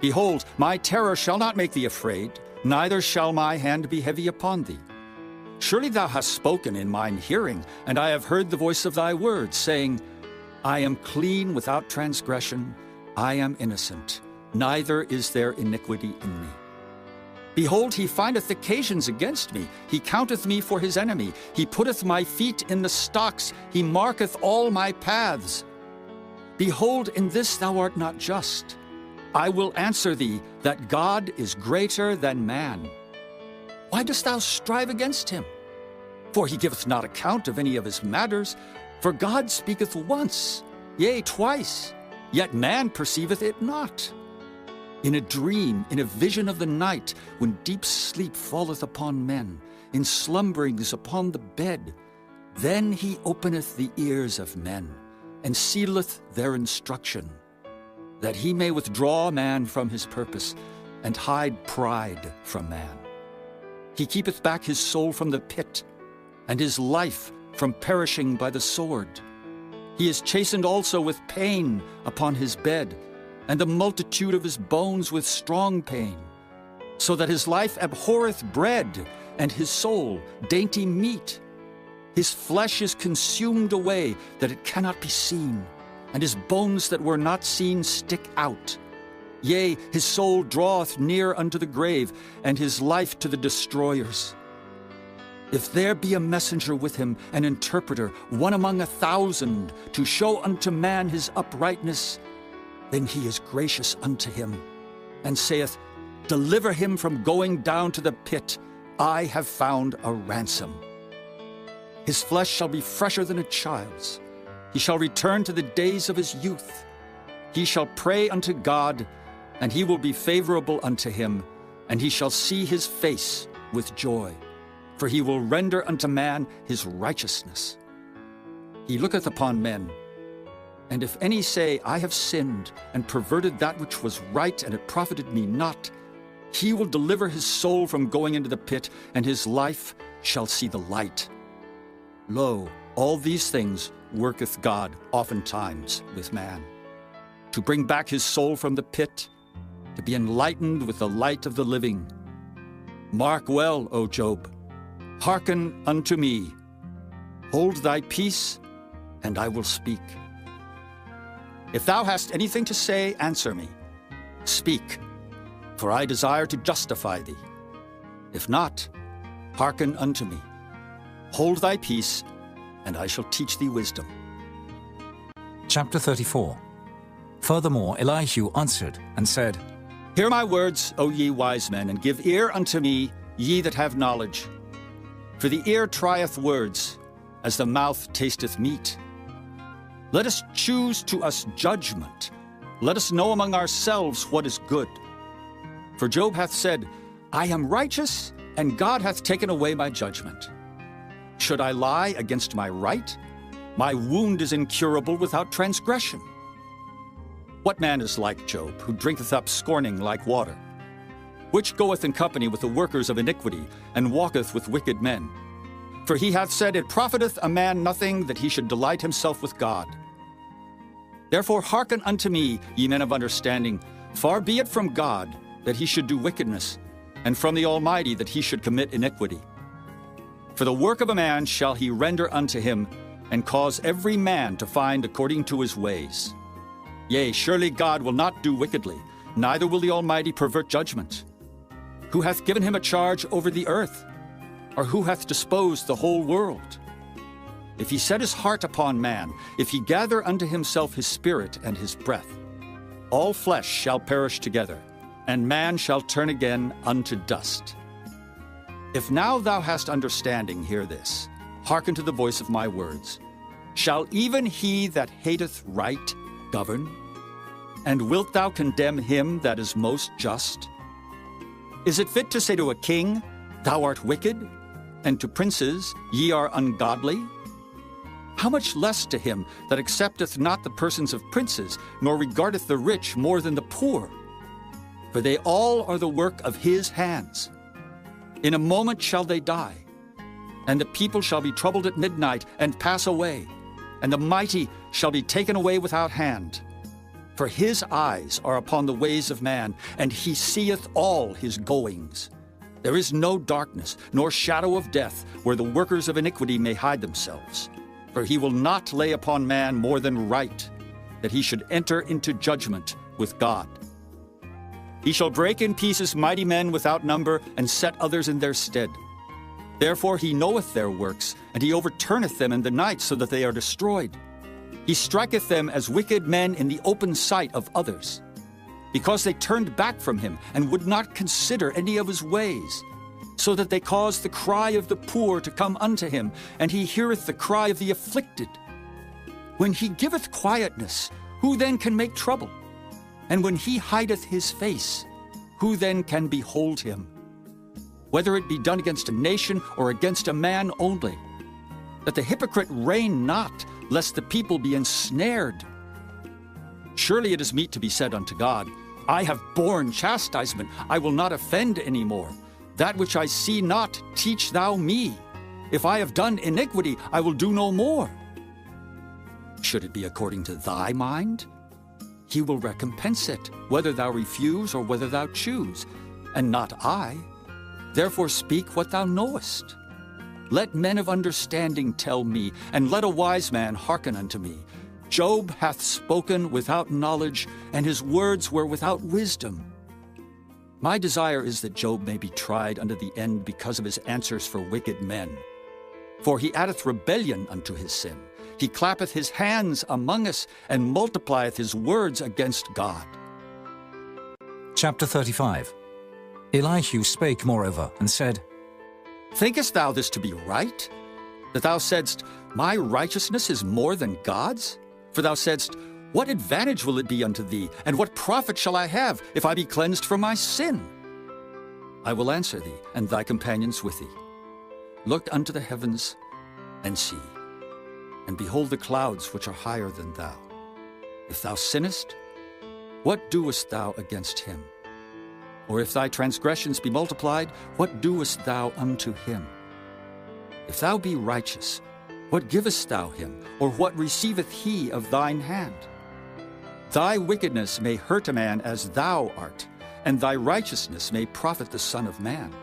Behold, my terror shall not make thee afraid, neither shall my hand be heavy upon thee. Surely thou hast spoken in mine hearing, and I have heard the voice of thy words, saying, I am clean without transgression, I am innocent, neither is there iniquity in me. Behold, he findeth occasions against me, he counteth me for his enemy, he putteth my feet in the stocks, he marketh all my paths. Behold, in this thou art not just. I will answer thee that God is greater than man. Why dost thou strive against him? For he giveth not account of any of his matters. For God speaketh once, yea, twice, yet man perceiveth it not. In a dream, in a vision of the night, when deep sleep falleth upon men, in slumberings upon the bed, then he openeth the ears of men, and sealeth their instruction, that he may withdraw man from his purpose, and hide pride from man. He keepeth back his soul from the pit, and his life from perishing by the sword. He is chastened also with pain upon his bed, and the multitude of his bones with strong pain, so that his life abhorreth bread, and his soul dainty meat. His flesh is consumed away, that it cannot be seen, and his bones that were not seen stick out. Yea, his soul draweth near unto the grave, and his life to the destroyers. If there be a messenger with him, an interpreter, one among 1,000, to show unto man his uprightness, then he is gracious unto him, and saith, Deliver him from going down to the pit. I have found a ransom. His flesh shall be fresher than a child's. He shall return to the days of his youth. He shall pray unto God, and he will be favorable unto him, and he shall see his face with joy. For he will render unto man his righteousness. He looketh upon men, and if any say, I have sinned, and perverted that which was right, and it profited me not, he will deliver his soul from going into the pit, and his life shall see the light. Lo, all these things worketh God oftentimes with man, to bring back his soul from the pit, to be enlightened with the light of the living. Mark well, O Job, hearken unto me. Hold thy peace, and I will speak. If thou hast anything to say, answer me. Speak, for I desire to justify thee. If not, hearken unto me. Hold thy peace, and I shall teach thee wisdom. Chapter 34. Furthermore, Elihu answered and said, Hear my words, O ye wise men, and give ear unto me, ye that have knowledge. For the ear trieth words, as the mouth tasteth meat. Let us choose to us judgment. Let us know among ourselves what is good. For Job hath said, I am righteous, and God hath taken away my judgment. Should I lie against my right? My wound is incurable without transgression. What man is like Job, who drinketh up scorning like water? Which goeth in company with the workers of iniquity, and walketh with wicked men? For he hath said, It profiteth a man nothing that he should delight himself with God. Therefore hearken unto me, ye men of understanding. Far be it from God that he should do wickedness, and from the Almighty that he should commit iniquity. For the work of a man shall he render unto him, and cause every man to find according to his ways. Yea, surely God will not do wickedly, neither will the Almighty pervert judgment. Who hath given him a charge over the earth? Or who hath disposed the whole world? If he set his heart upon man, if he gather unto himself his spirit and his breath, all flesh shall perish together, and man shall turn again unto dust. If now thou hast understanding, hear this. Hearken to the voice of my words. Shall even he that hateth right govern? And wilt thou condemn him that is most just? Is it fit to say to a king, Thou art wicked, and to princes, Ye are ungodly? How much less to him that accepteth not the persons of princes, nor regardeth the rich more than the poor? For they all are the work of his hands. In a moment shall they die, and the people shall be troubled at midnight, and pass away, and the mighty shall be taken away without hand. For his eyes are upon the ways of man, and he seeth all his goings. There is no darkness, nor shadow of death, where the workers of iniquity may hide themselves. For he will not lay upon man more than right, that he should enter into judgment with God. He shall break in pieces mighty men without number, and set others in their stead. Therefore he knoweth their works, and he overturneth them in the night, so that they are destroyed. He striketh them as wicked men in the open sight of others, because they turned back from him, and would not consider any of his ways, so that they caused the cry of the poor to come unto him, and he heareth the cry of the afflicted. When he giveth quietness, who then can make trouble? And when he hideth his face, who then can behold him? Whether it be done against a nation or against a man only, that the hypocrite reign not, lest the people be ensnared. Surely it is meet to be said unto God, I have borne chastisement, I will not offend any more. That which I see not, teach thou me. If I have done iniquity, I will do no more. Should it be according to thy mind? He will recompense it, whether thou refuse or whether thou choose, and not I. Therefore speak what thou knowest. Let men of understanding tell me, and let a wise man hearken unto me. Job hath spoken without knowledge, and his words were without wisdom. My desire is that Job may be tried unto the end because of his answers for wicked men. For he addeth rebellion unto his sin. He clappeth his hands among us, and multiplieth his words against God. Chapter 35. Elihu spake moreover, and said, Thinkest thou this to be right? That thou saidst, My righteousness is more than God's? For thou saidst, What advantage will it be unto thee, and what profit shall I have, if I be cleansed from my sin? I will answer thee, and thy companions with thee. Look unto the heavens, and see, and behold the clouds which are higher than thou. If thou sinnest, what doest thou against him? Or if thy transgressions be multiplied, what doest thou unto him? If thou be righteous, what givest thou him, or what receiveth he of thine hand? Thy wickedness may hurt a man as thou art, and thy righteousness may profit the Son of Man.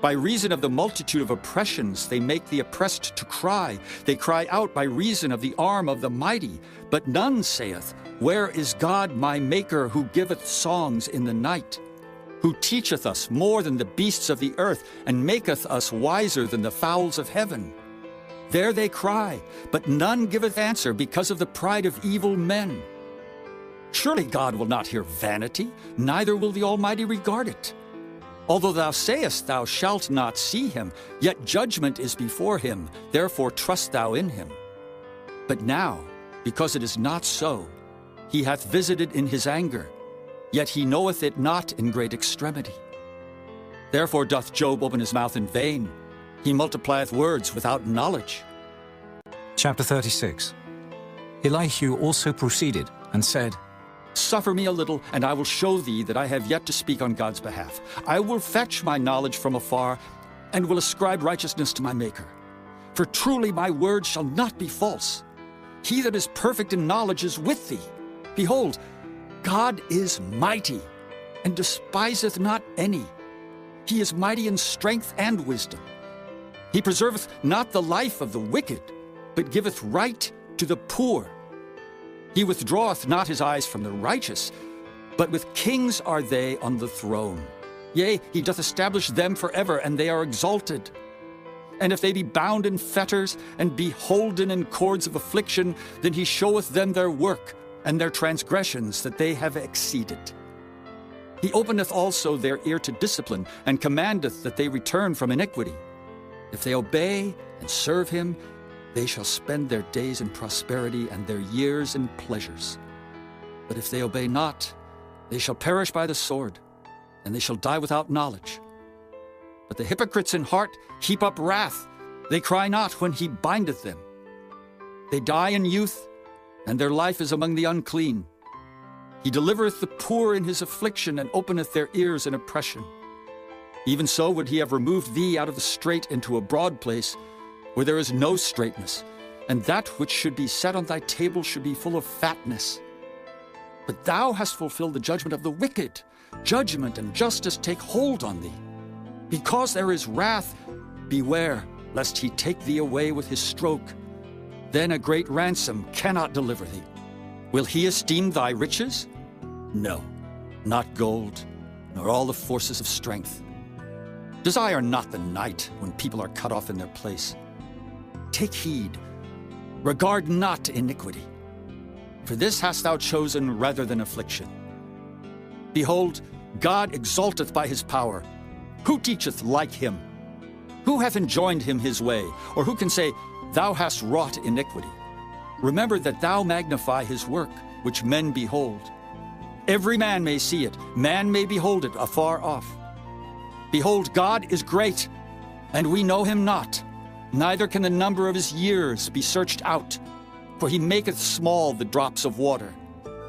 By reason of the multitude of oppressions they make the oppressed to cry. They cry out by reason of the arm of the mighty. But none saith, Where is God my Maker, who giveth songs in the night? Who teacheth us more than the beasts of the earth, and maketh us wiser than the fowls of heaven? There they cry, but none giveth answer because of the pride of evil men. Surely God will not hear vanity, neither will the Almighty regard it. Although thou sayest thou shalt not see him, yet judgment is before him, therefore trust thou in him. But now, because it is not so, he hath visited in his anger, yet he knoweth it not in great extremity. Therefore doth Job open his mouth in vain. He multiplieth words without knowledge. Chapter 36. Elihu also proceeded, and said, Suffer me a little, and I will show thee that I have yet to speak on God's behalf. I will fetch my knowledge from afar, and will ascribe righteousness to my Maker. For truly my word shall not be false. He that is perfect in knowledge is with thee. Behold, God is mighty, and despiseth not any. He is mighty in strength and wisdom. He preserveth not the life of the wicked, but giveth right to the poor. He withdraweth not his eyes from the righteous, but with kings are they on the throne. Yea, he doth establish them forever, and they are exalted. And if they be bound in fetters, and be holden in cords of affliction, then he showeth them their work, and their transgressions that they have exceeded. He openeth also their ear to discipline, and commandeth that they return from iniquity. If they obey and serve him, they shall spend their days in prosperity, and their years in pleasures. But if they obey not, they shall perish by the sword, and they shall die without knowledge. But the hypocrites in heart heap up wrath. They cry not when he bindeth them. They die in youth, and their life is among the unclean. He delivereth the poor in his affliction, and openeth their ears in oppression. Even so would he have removed thee out of the strait into a broad place, where there is no straightness, and that which should be set on thy table should be full of fatness. But thou hast fulfilled the judgment of the wicked. Judgment and justice take hold on thee. Because there is wrath, beware, lest he take thee away with his stroke. Then a great ransom cannot deliver thee. Will he esteem thy riches? No, not gold, nor all the forces of strength. Desire not the night when people are cut off in their place. Take heed, regard not iniquity, for this hast thou chosen rather than affliction. Behold, God exalteth by his power. Who teacheth like him? Who hath enjoined him his way? Or who can say, Thou hast wrought iniquity? Remember that thou magnify his work, which men behold. Every man may see it, man may behold it afar off. Behold, God is great, and we know him not, neither can the number of his years be searched out. For he maketh small the drops of water.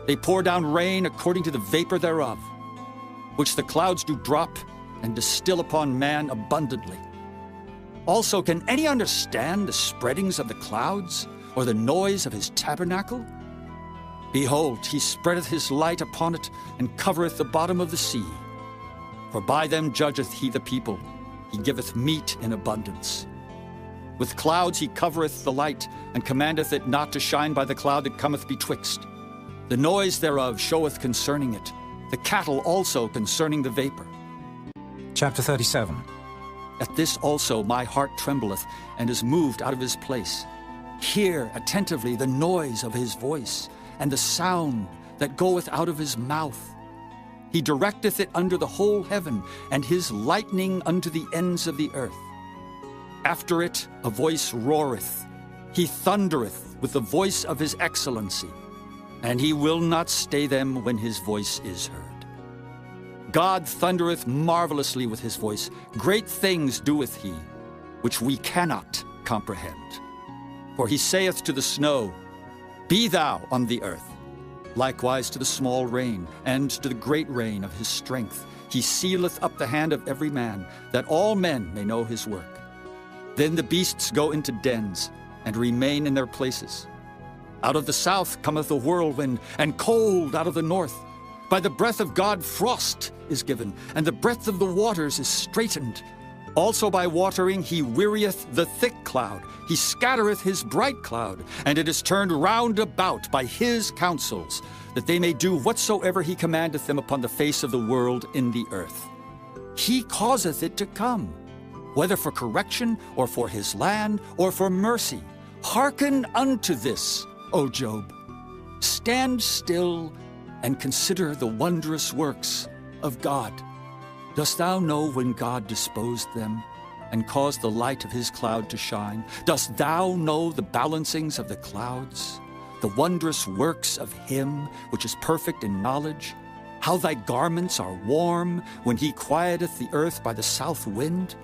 They pour down rain according to the vapor thereof, which the clouds do drop and distill upon man abundantly. Also, can any understand the spreadings of the clouds, or the noise of his tabernacle? Behold, he spreadeth his light upon it, and covereth the bottom of the sea. For by them judgeth he the people, he giveth meat in abundance. With clouds he covereth the light, and commandeth it not to shine by the cloud that cometh betwixt. The noise thereof showeth concerning it, the cattle also concerning the vapor. Chapter 37. At this also my heart trembleth, and is moved out of his place. Hear attentively the noise of his voice, and the sound that goeth out of his mouth. He directeth it under the whole heaven, and his lightning unto the ends of the earth. After it a voice roareth. He thundereth with the voice of his excellency, and he will not stay them when his voice is heard. God thundereth marvelously with his voice. Great things doeth he, which we cannot comprehend. For he saith to the snow, Be thou on the earth. Likewise to the small rain, and to the great rain of his strength. He sealeth up the hand of every man, that all men may know his work. Then the beasts go into dens, and remain in their places. Out of the south cometh a whirlwind, and cold out of the north. By the breath of God frost is given, and the breadth of the waters is straitened. Also by watering he wearieth the thick cloud. He scattereth his bright cloud, and it is turned round about by his counsels, that they may do whatsoever he commandeth them upon the face of the world in the earth. He causeth it to come, whether for correction, or for his land, or for mercy. Hearken unto this, O Job. Stand still and consider the wondrous works of God. Dost thou know when God disposed them, and caused the light of his cloud to shine? Dost thou know the balancings of the clouds, the wondrous works of him which is perfect in knowledge? How thy garments are warm when he quieteth the earth by the south wind?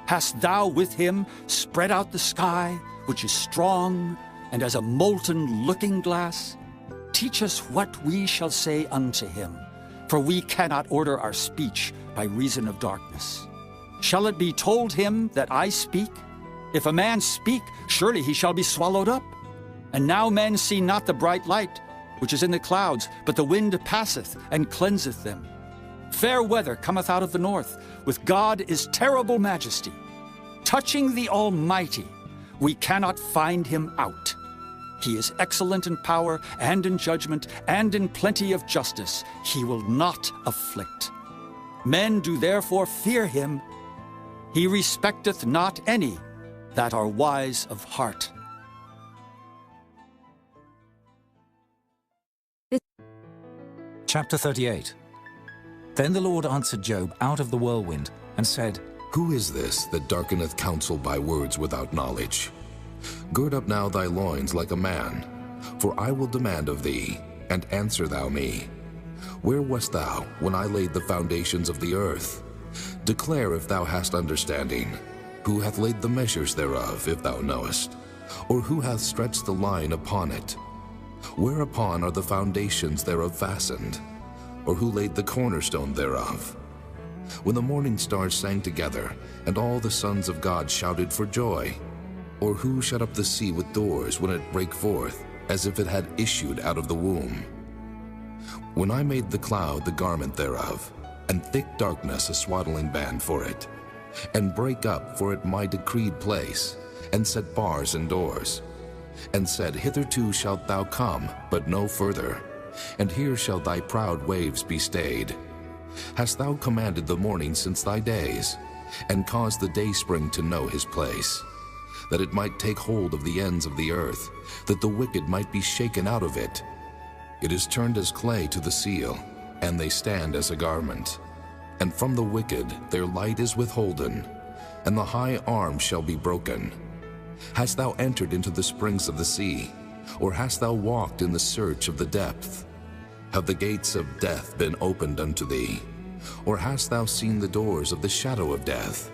Hast thou with him spread out the sky, which is strong, and as a molten looking-glass? Teach us what we shall say unto him, for we cannot order our speech by reason of darkness. Shall it be told him that I speak? If a man speak, surely he shall be swallowed up. And now men see not the bright light, which is in the clouds, but the wind passeth and cleanseth them. Fair weather cometh out of the north. With God is terrible majesty. Touching the Almighty, we cannot find him out. He is excellent in power and in judgment and in plenty of justice. He will not afflict. Men do therefore fear him. He respecteth not any that are wise of heart. Chapter 38. Then the Lord answered Job out of the whirlwind, and said, Who is this that darkeneth counsel by words without knowledge? Gird up now thy loins like a man, for I will demand of thee, and answer thou me. Where wast thou when I laid the foundations of the earth? Declare if thou hast understanding. Who hath laid the measures thereof, if thou knowest? Or who hath stretched the line upon it? Whereupon are the foundations thereof fastened? Or who laid the cornerstone thereof? When the morning stars sang together, and all the sons of God shouted for joy? Or who shut up the sea with doors when it brake forth, as if it had issued out of the womb? When I made the cloud the garment thereof, and thick darkness a swaddling band for it, and brake up for it my decreed place, and set bars and doors, and said, Hitherto shalt thou come, but no further, and here shall thy proud waves be stayed. Hast thou commanded the morning since thy days, and caused the dayspring to know his place, that it might take hold of the ends of the earth, that the wicked might be shaken out of it? It is turned as clay to the seal, and they stand as a garment. And from the wicked their light is withholden, and the high arm shall be broken. Hast thou entered into the springs of the sea, or hast thou walked in the search of the depth? Have the gates of death been opened unto thee? Or hast thou seen the doors of the shadow of death?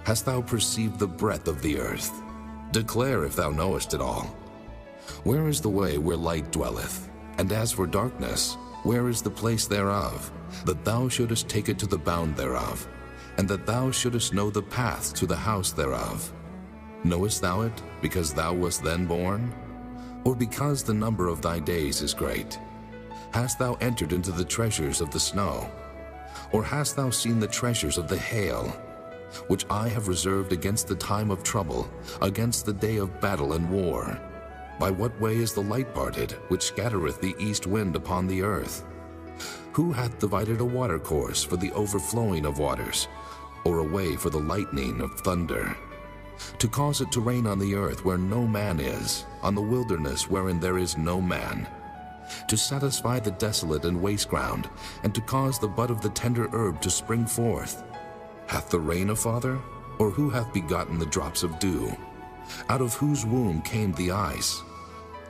Hast thou perceived the breadth of the earth? Declare if thou knowest it all. Where is the way where light dwelleth? And as for darkness, where is the place thereof? That thou shouldest take it to the bound thereof, and that thou shouldest know the path to the house thereof. Knowest thou it, because thou wast then born? Or because the number of thy days is great? Hast thou entered into the treasures of the snow? Or hast thou seen the treasures of the hail, which I have reserved against the time of trouble, against the day of battle and war? By what way is the light parted, which scattereth the east wind upon the earth? Who hath divided a watercourse for the overflowing of waters, or a way for the lightning of thunder? To cause it to rain on the earth where no man is, on the wilderness wherein there is no man. To satisfy the desolate and waste ground, and to cause the bud of the tender herb to spring forth. Hath the rain a father? Or who hath begotten the drops of dew? Out of whose womb came the ice?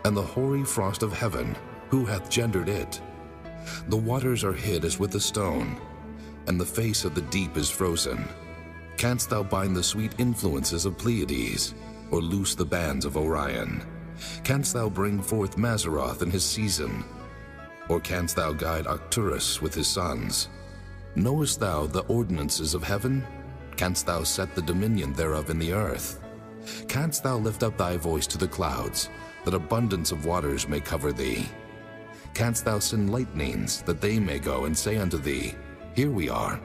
And the hoary frost of heaven, who hath gendered it? The waters are hid as with a stone, and the face of the deep is frozen. Canst thou bind the sweet influences of Pleiades, or loose the bands of Orion? Canst thou bring forth Mazzaroth in his season? Or canst thou guide Arcturus with his sons? Knowest thou the ordinances of heaven? Canst thou set the dominion thereof in the earth? Canst thou lift up thy voice to the clouds, that abundance of waters may cover thee? Canst thou send lightnings, that they may go and say unto thee, Here we are?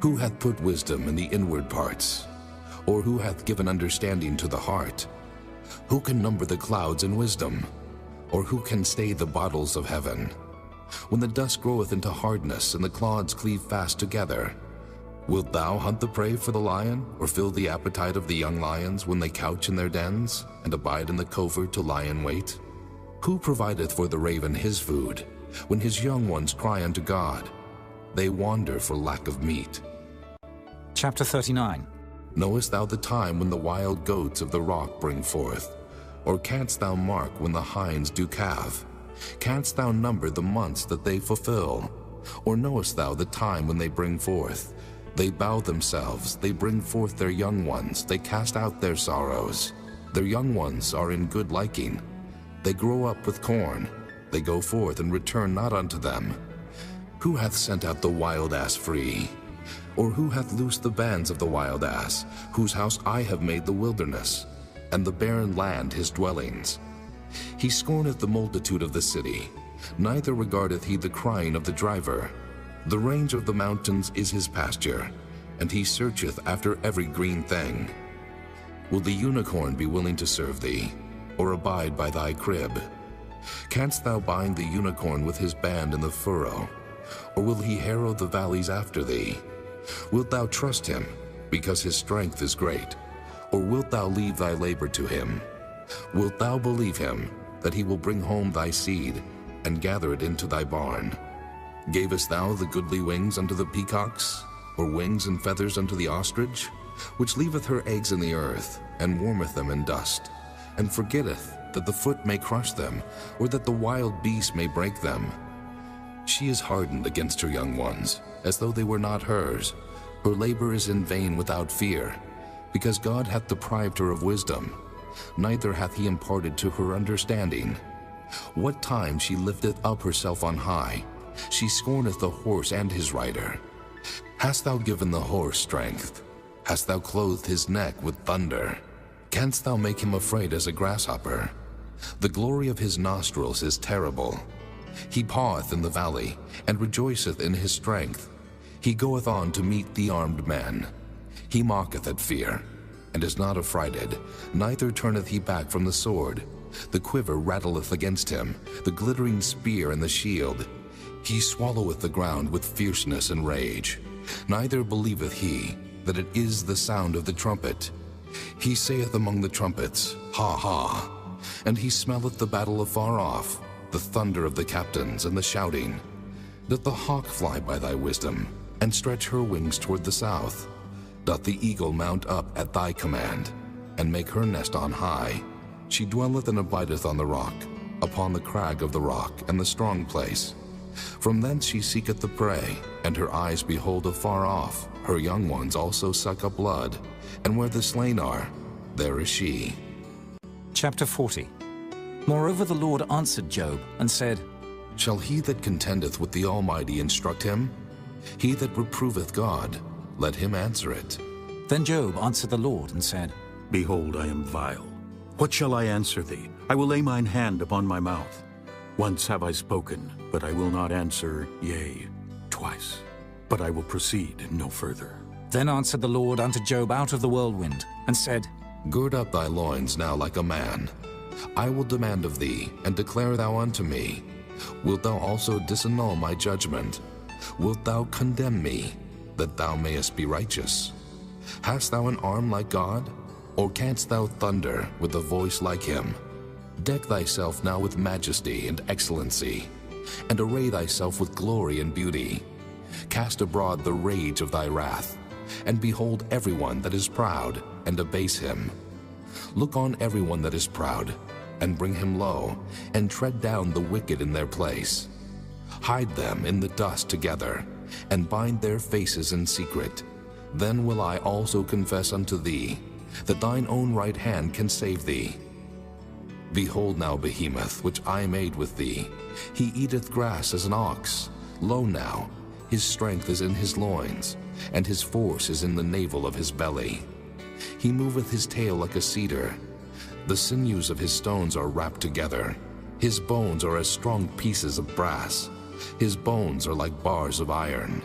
Who hath put wisdom in the inward parts? Or who hath given understanding to the heart? Who can number the clouds in wisdom? Or who can stay the bottles of heaven? When the dust groweth into hardness, and the clods cleave fast together, wilt thou hunt the prey for the lion, or fill the appetite of the young lions when they couch in their dens, and abide in the covert to lie in wait? Who provideth for the raven his food, when his young ones cry unto God? They wander for lack of meat. Chapter 39. Knowest thou the time when the wild goats of the rock bring forth? Or canst thou mark when the hinds do calve? Canst thou number the months that they fulfill? Or knowest thou the time when they bring forth? They bow themselves, they bring forth their young ones, they cast out their sorrows. Their young ones are in good liking. They grow up with corn. They go forth and return not unto them. Who hath sent out the wild ass free? Or who hath loosed the bands of the wild ass, whose house I have made the wilderness, and the barren land his dwellings? He scorneth the multitude of the city, neither regardeth he the crying of the driver. The range of the mountains is his pasture, and he searcheth after every green thing. Will the unicorn be willing to serve thee, or abide by thy crib? Canst thou bind the unicorn with his band in the furrow, or will he harrow the valleys after thee? Wilt thou trust him, because his strength is great, or wilt thou leave thy labor to him? Wilt thou believe him, that he will bring home thy seed, and gather it into thy barn? Gavest thou the goodly wings unto the peacocks, or wings and feathers unto the ostrich, which leaveth her eggs in the earth, and warmeth them in dust, and forgetteth that the foot may crush them, or that the wild beast may break them? She is hardened against her young ones, as though they were not hers. Her labor is in vain without fear, because God hath deprived her of wisdom, neither hath he imparted to her understanding. What time she lifteth up herself on high, she scorneth the horse and his rider. Hast thou given the horse strength? Hast thou clothed his neck with thunder? Canst thou make him afraid as a grasshopper? The glory of his nostrils is terrible. He paweth in the valley, and rejoiceth in his strength. He goeth on to meet the armed men. He mocketh at fear, and is not affrighted, neither turneth he back from the sword. The quiver rattleth against him, the glittering spear and the shield. He swalloweth the ground with fierceness and rage. Neither believeth he that it is the sound of the trumpet. He saith among the trumpets, Ha ha! And he smelleth the battle afar off, the thunder of the captains and the shouting. Doth the hawk fly by thy wisdom, and stretch her wings toward the south? Doth the eagle mount up at thy command, and make her nest on high? She dwelleth and abideth on the rock, upon the crag of the rock and the strong place. From thence she seeketh the prey, and her eyes behold afar off. Her young ones also suck up blood, and where the slain are, there is she. Chapter 40. Moreover the Lord answered Job and said, Shall he that contendeth with the Almighty instruct him? He that reproveth God, let him answer it. Then Job answered the Lord and said, Behold, I am vile. What shall I answer thee? I will lay mine hand upon my mouth. Once have I spoken, but I will not answer, yea, twice. But I will proceed no further. Then answered the Lord unto Job out of the whirlwind, and said, Gird up thy loins now like a man. I will demand of thee, and declare thou unto me. Wilt thou also disannul my judgment? Wilt thou condemn me, that thou mayest be righteous? Hast thou an arm like God? Or canst thou thunder with a voice like him? Deck thyself now with majesty and excellency, and array thyself with glory and beauty. Cast abroad the rage of thy wrath, and behold everyone that is proud, and abase him. Look on everyone that is proud, and bring him low, and tread down the wicked in their place. Hide them in the dust together, and bind their faces in secret. Then will I also confess unto thee, that thine own right hand can save thee. Behold now Behemoth, which I made with thee. He eateth grass as an ox. Lo now, his strength is in his loins, and his force is in the navel of his belly. He moveth his tail like a cedar. The sinews of his stones are wrapped together. His bones are as strong pieces of brass. His bones are like bars of iron.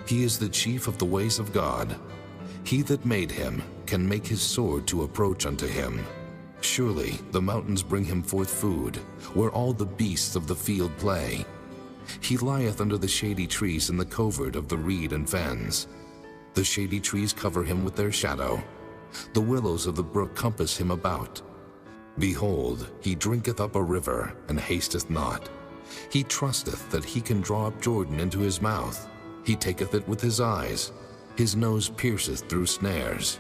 He is the chief of the ways of God. He that made him can make his sword to approach unto him. Surely the mountains bring him forth food, where all the beasts of the field play. He lieth under the shady trees in the covert of the reed and fens. The shady trees cover him with their shadow. The willows of the brook compass him about. Behold, he drinketh up a river, and hasteth not. He trusteth that he can draw up Jordan into his mouth. He taketh it with his eyes. His nose pierceth through snares.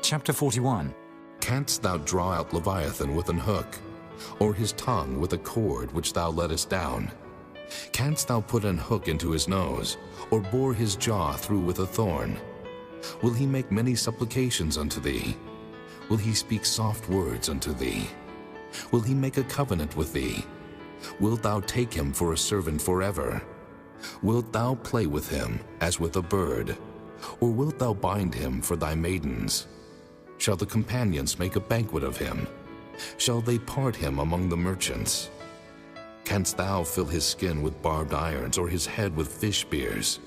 Chapter 41. Canst thou draw out Leviathan with an hook, or his tongue with a cord which thou lettest down? Canst thou put an hook into his nose, or bore his jaw through with a thorn? Will he make many supplications unto thee? Will he speak soft words unto thee? Will he make a covenant with thee? Wilt thou take him for a servant forever? Wilt thou play with him as with a bird? Or wilt thou bind him for thy maidens? Shall the companions make a banquet of him? Shall they part him among the merchants? Canst thou fill his skin with barbed irons, or his head with fish spears?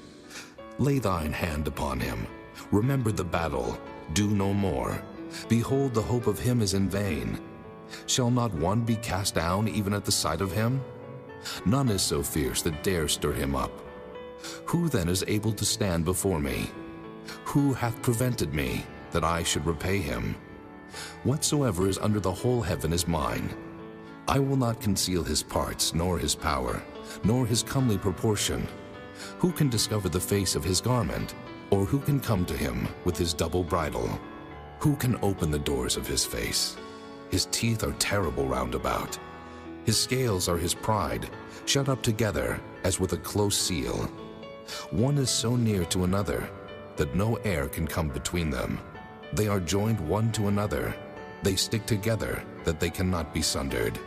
Lay thine hand upon him. Remember the battle. Do no more. Behold, the hope of him is in vain. Shall not one be cast down even at the sight of him? None is so fierce that dare stir him up. Who then is able to stand before me? Who hath prevented me, that I should repay him? Whatsoever is under the whole heaven is mine. I will not conceal his parts, nor his power, nor his comely proportion. Who can discover the face of his garment? Or who can come to him with his double bridle? Who can open the doors of his face? His teeth are terrible round about. His scales are his pride, shut up together as with a close seal. One is so near to another that no air can come between them. They are joined one to another. They stick together that they cannot be sundered.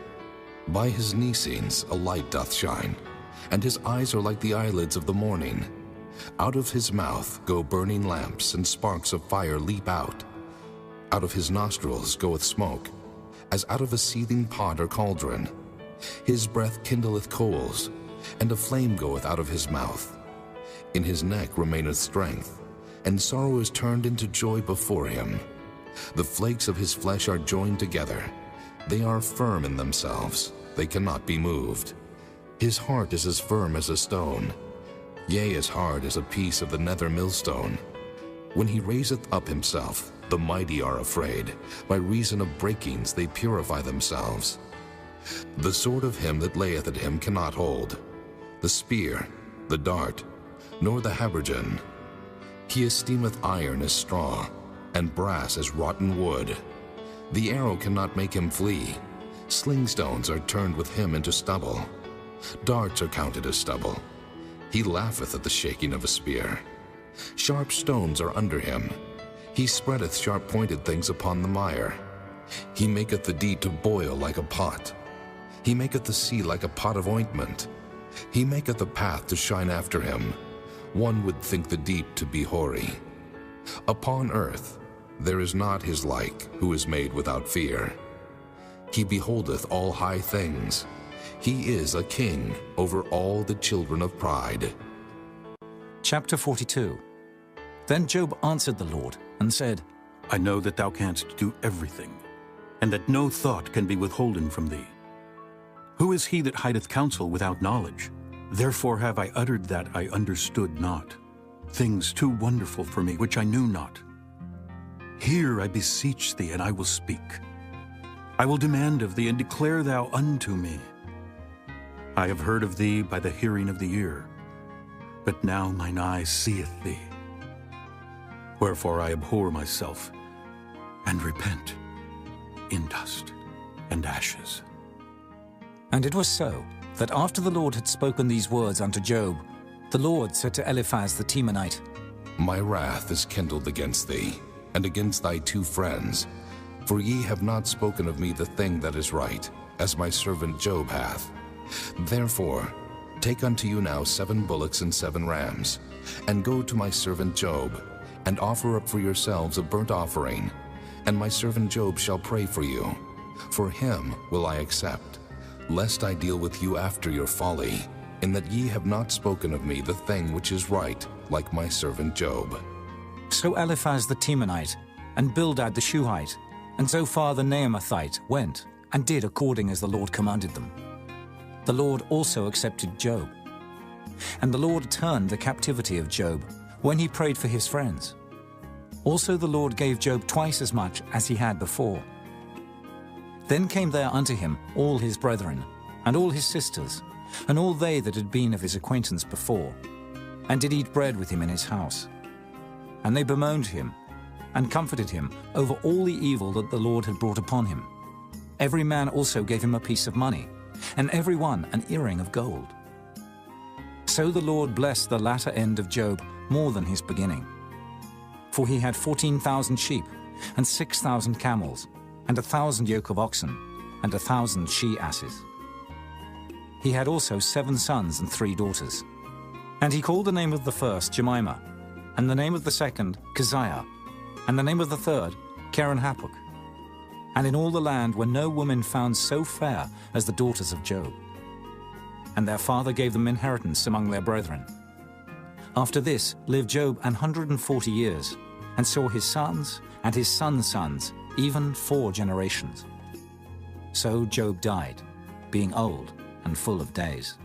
By his Nicenes a light doth shine, and his eyes are like the eyelids of the morning. Out of his mouth go burning lamps, and sparks of fire leap out. Out of his nostrils goeth smoke, as out of a seething pot or cauldron. His breath kindleth coals, and a flame goeth out of his mouth. In his neck remaineth strength, and sorrow is turned into joy before him. The flakes of his flesh are joined together. They are firm in themselves, they cannot be moved. His heart is as firm as a stone, yea, as hard as a piece of the nether millstone. When he raiseth up himself, the mighty are afraid. By reason of breakings they purify themselves. The sword of him that layeth at him cannot hold, the spear, the dart, nor the habergeon. He esteemeth iron as straw, and brass as rotten wood. The arrow cannot make him flee. Sling stones are turned with him into stubble. Darts are counted as stubble. He laugheth at the shaking of a spear. Sharp stones are under him. He spreadeth sharp-pointed things upon the mire. He maketh the deep to boil like a pot. He maketh the sea like a pot of ointment. He maketh the path to shine after him. One would think the deep to be hoary. Upon earth there is not his like, who is made without fear. He beholdeth all high things. He is a king over all the children of pride. Chapter 42. Then Job answered the Lord and said, I know that thou canst do everything, and that no thought can be withholden from thee. Who is he that hideth counsel without knowledge? Therefore have I uttered that I understood not, things too wonderful for me which I knew not. Hear, I beseech thee, and I will speak. I will demand of thee, and declare thou unto me. I have heard of thee by the hearing of the ear, but now mine eye seeth thee. Wherefore I abhor myself, and repent in dust and ashes. And it was so, that after the Lord had spoken these words unto Job, the Lord said to Eliphaz the Temanite, My wrath is kindled against thee, and against thy two friends, for ye have not spoken of me the thing that is right, as my servant Job hath. Therefore, take unto you now 7 bullocks and 7 rams, and go to my servant Job, and offer up for yourselves a burnt offering, and my servant Job shall pray for you. For him will I accept, lest I deal with you after your folly, in that ye have not spoken of me the thing which is right, like my servant Job. So Eliphaz the Temanite, and Bildad the Shuhite, and Zophar the Naamathite went, and did according as the Lord commanded them. The Lord also accepted Job. And the Lord turned the captivity of Job, when he prayed for his friends. Also the Lord gave Job twice as much as he had before. Then came there unto him all his brethren, and all his sisters, and all they that had been of his acquaintance before, and did eat bread with him in his house. And they bemoaned him, and comforted him over all the evil that the Lord had brought upon him. Every man also gave him a piece of money, and every one an earring of gold. So the Lord blessed the latter end of Job more than his beginning. For he had 14,000 sheep, and 6,000 camels, and 1,000 yoke of oxen, and 1,000 she-asses. He had also 7 sons and 3 daughters. And he called the name of the first Jemimah, and the name of the second Keziah, and the name of the third Keren-Happuch. And in all the land were no woman found so fair as the daughters of Job. And their father gave them inheritance among their brethren. After this lived Job 140 years, and saw his sons and his sons' sons, even 4 generations. So Job died, being old and full of days.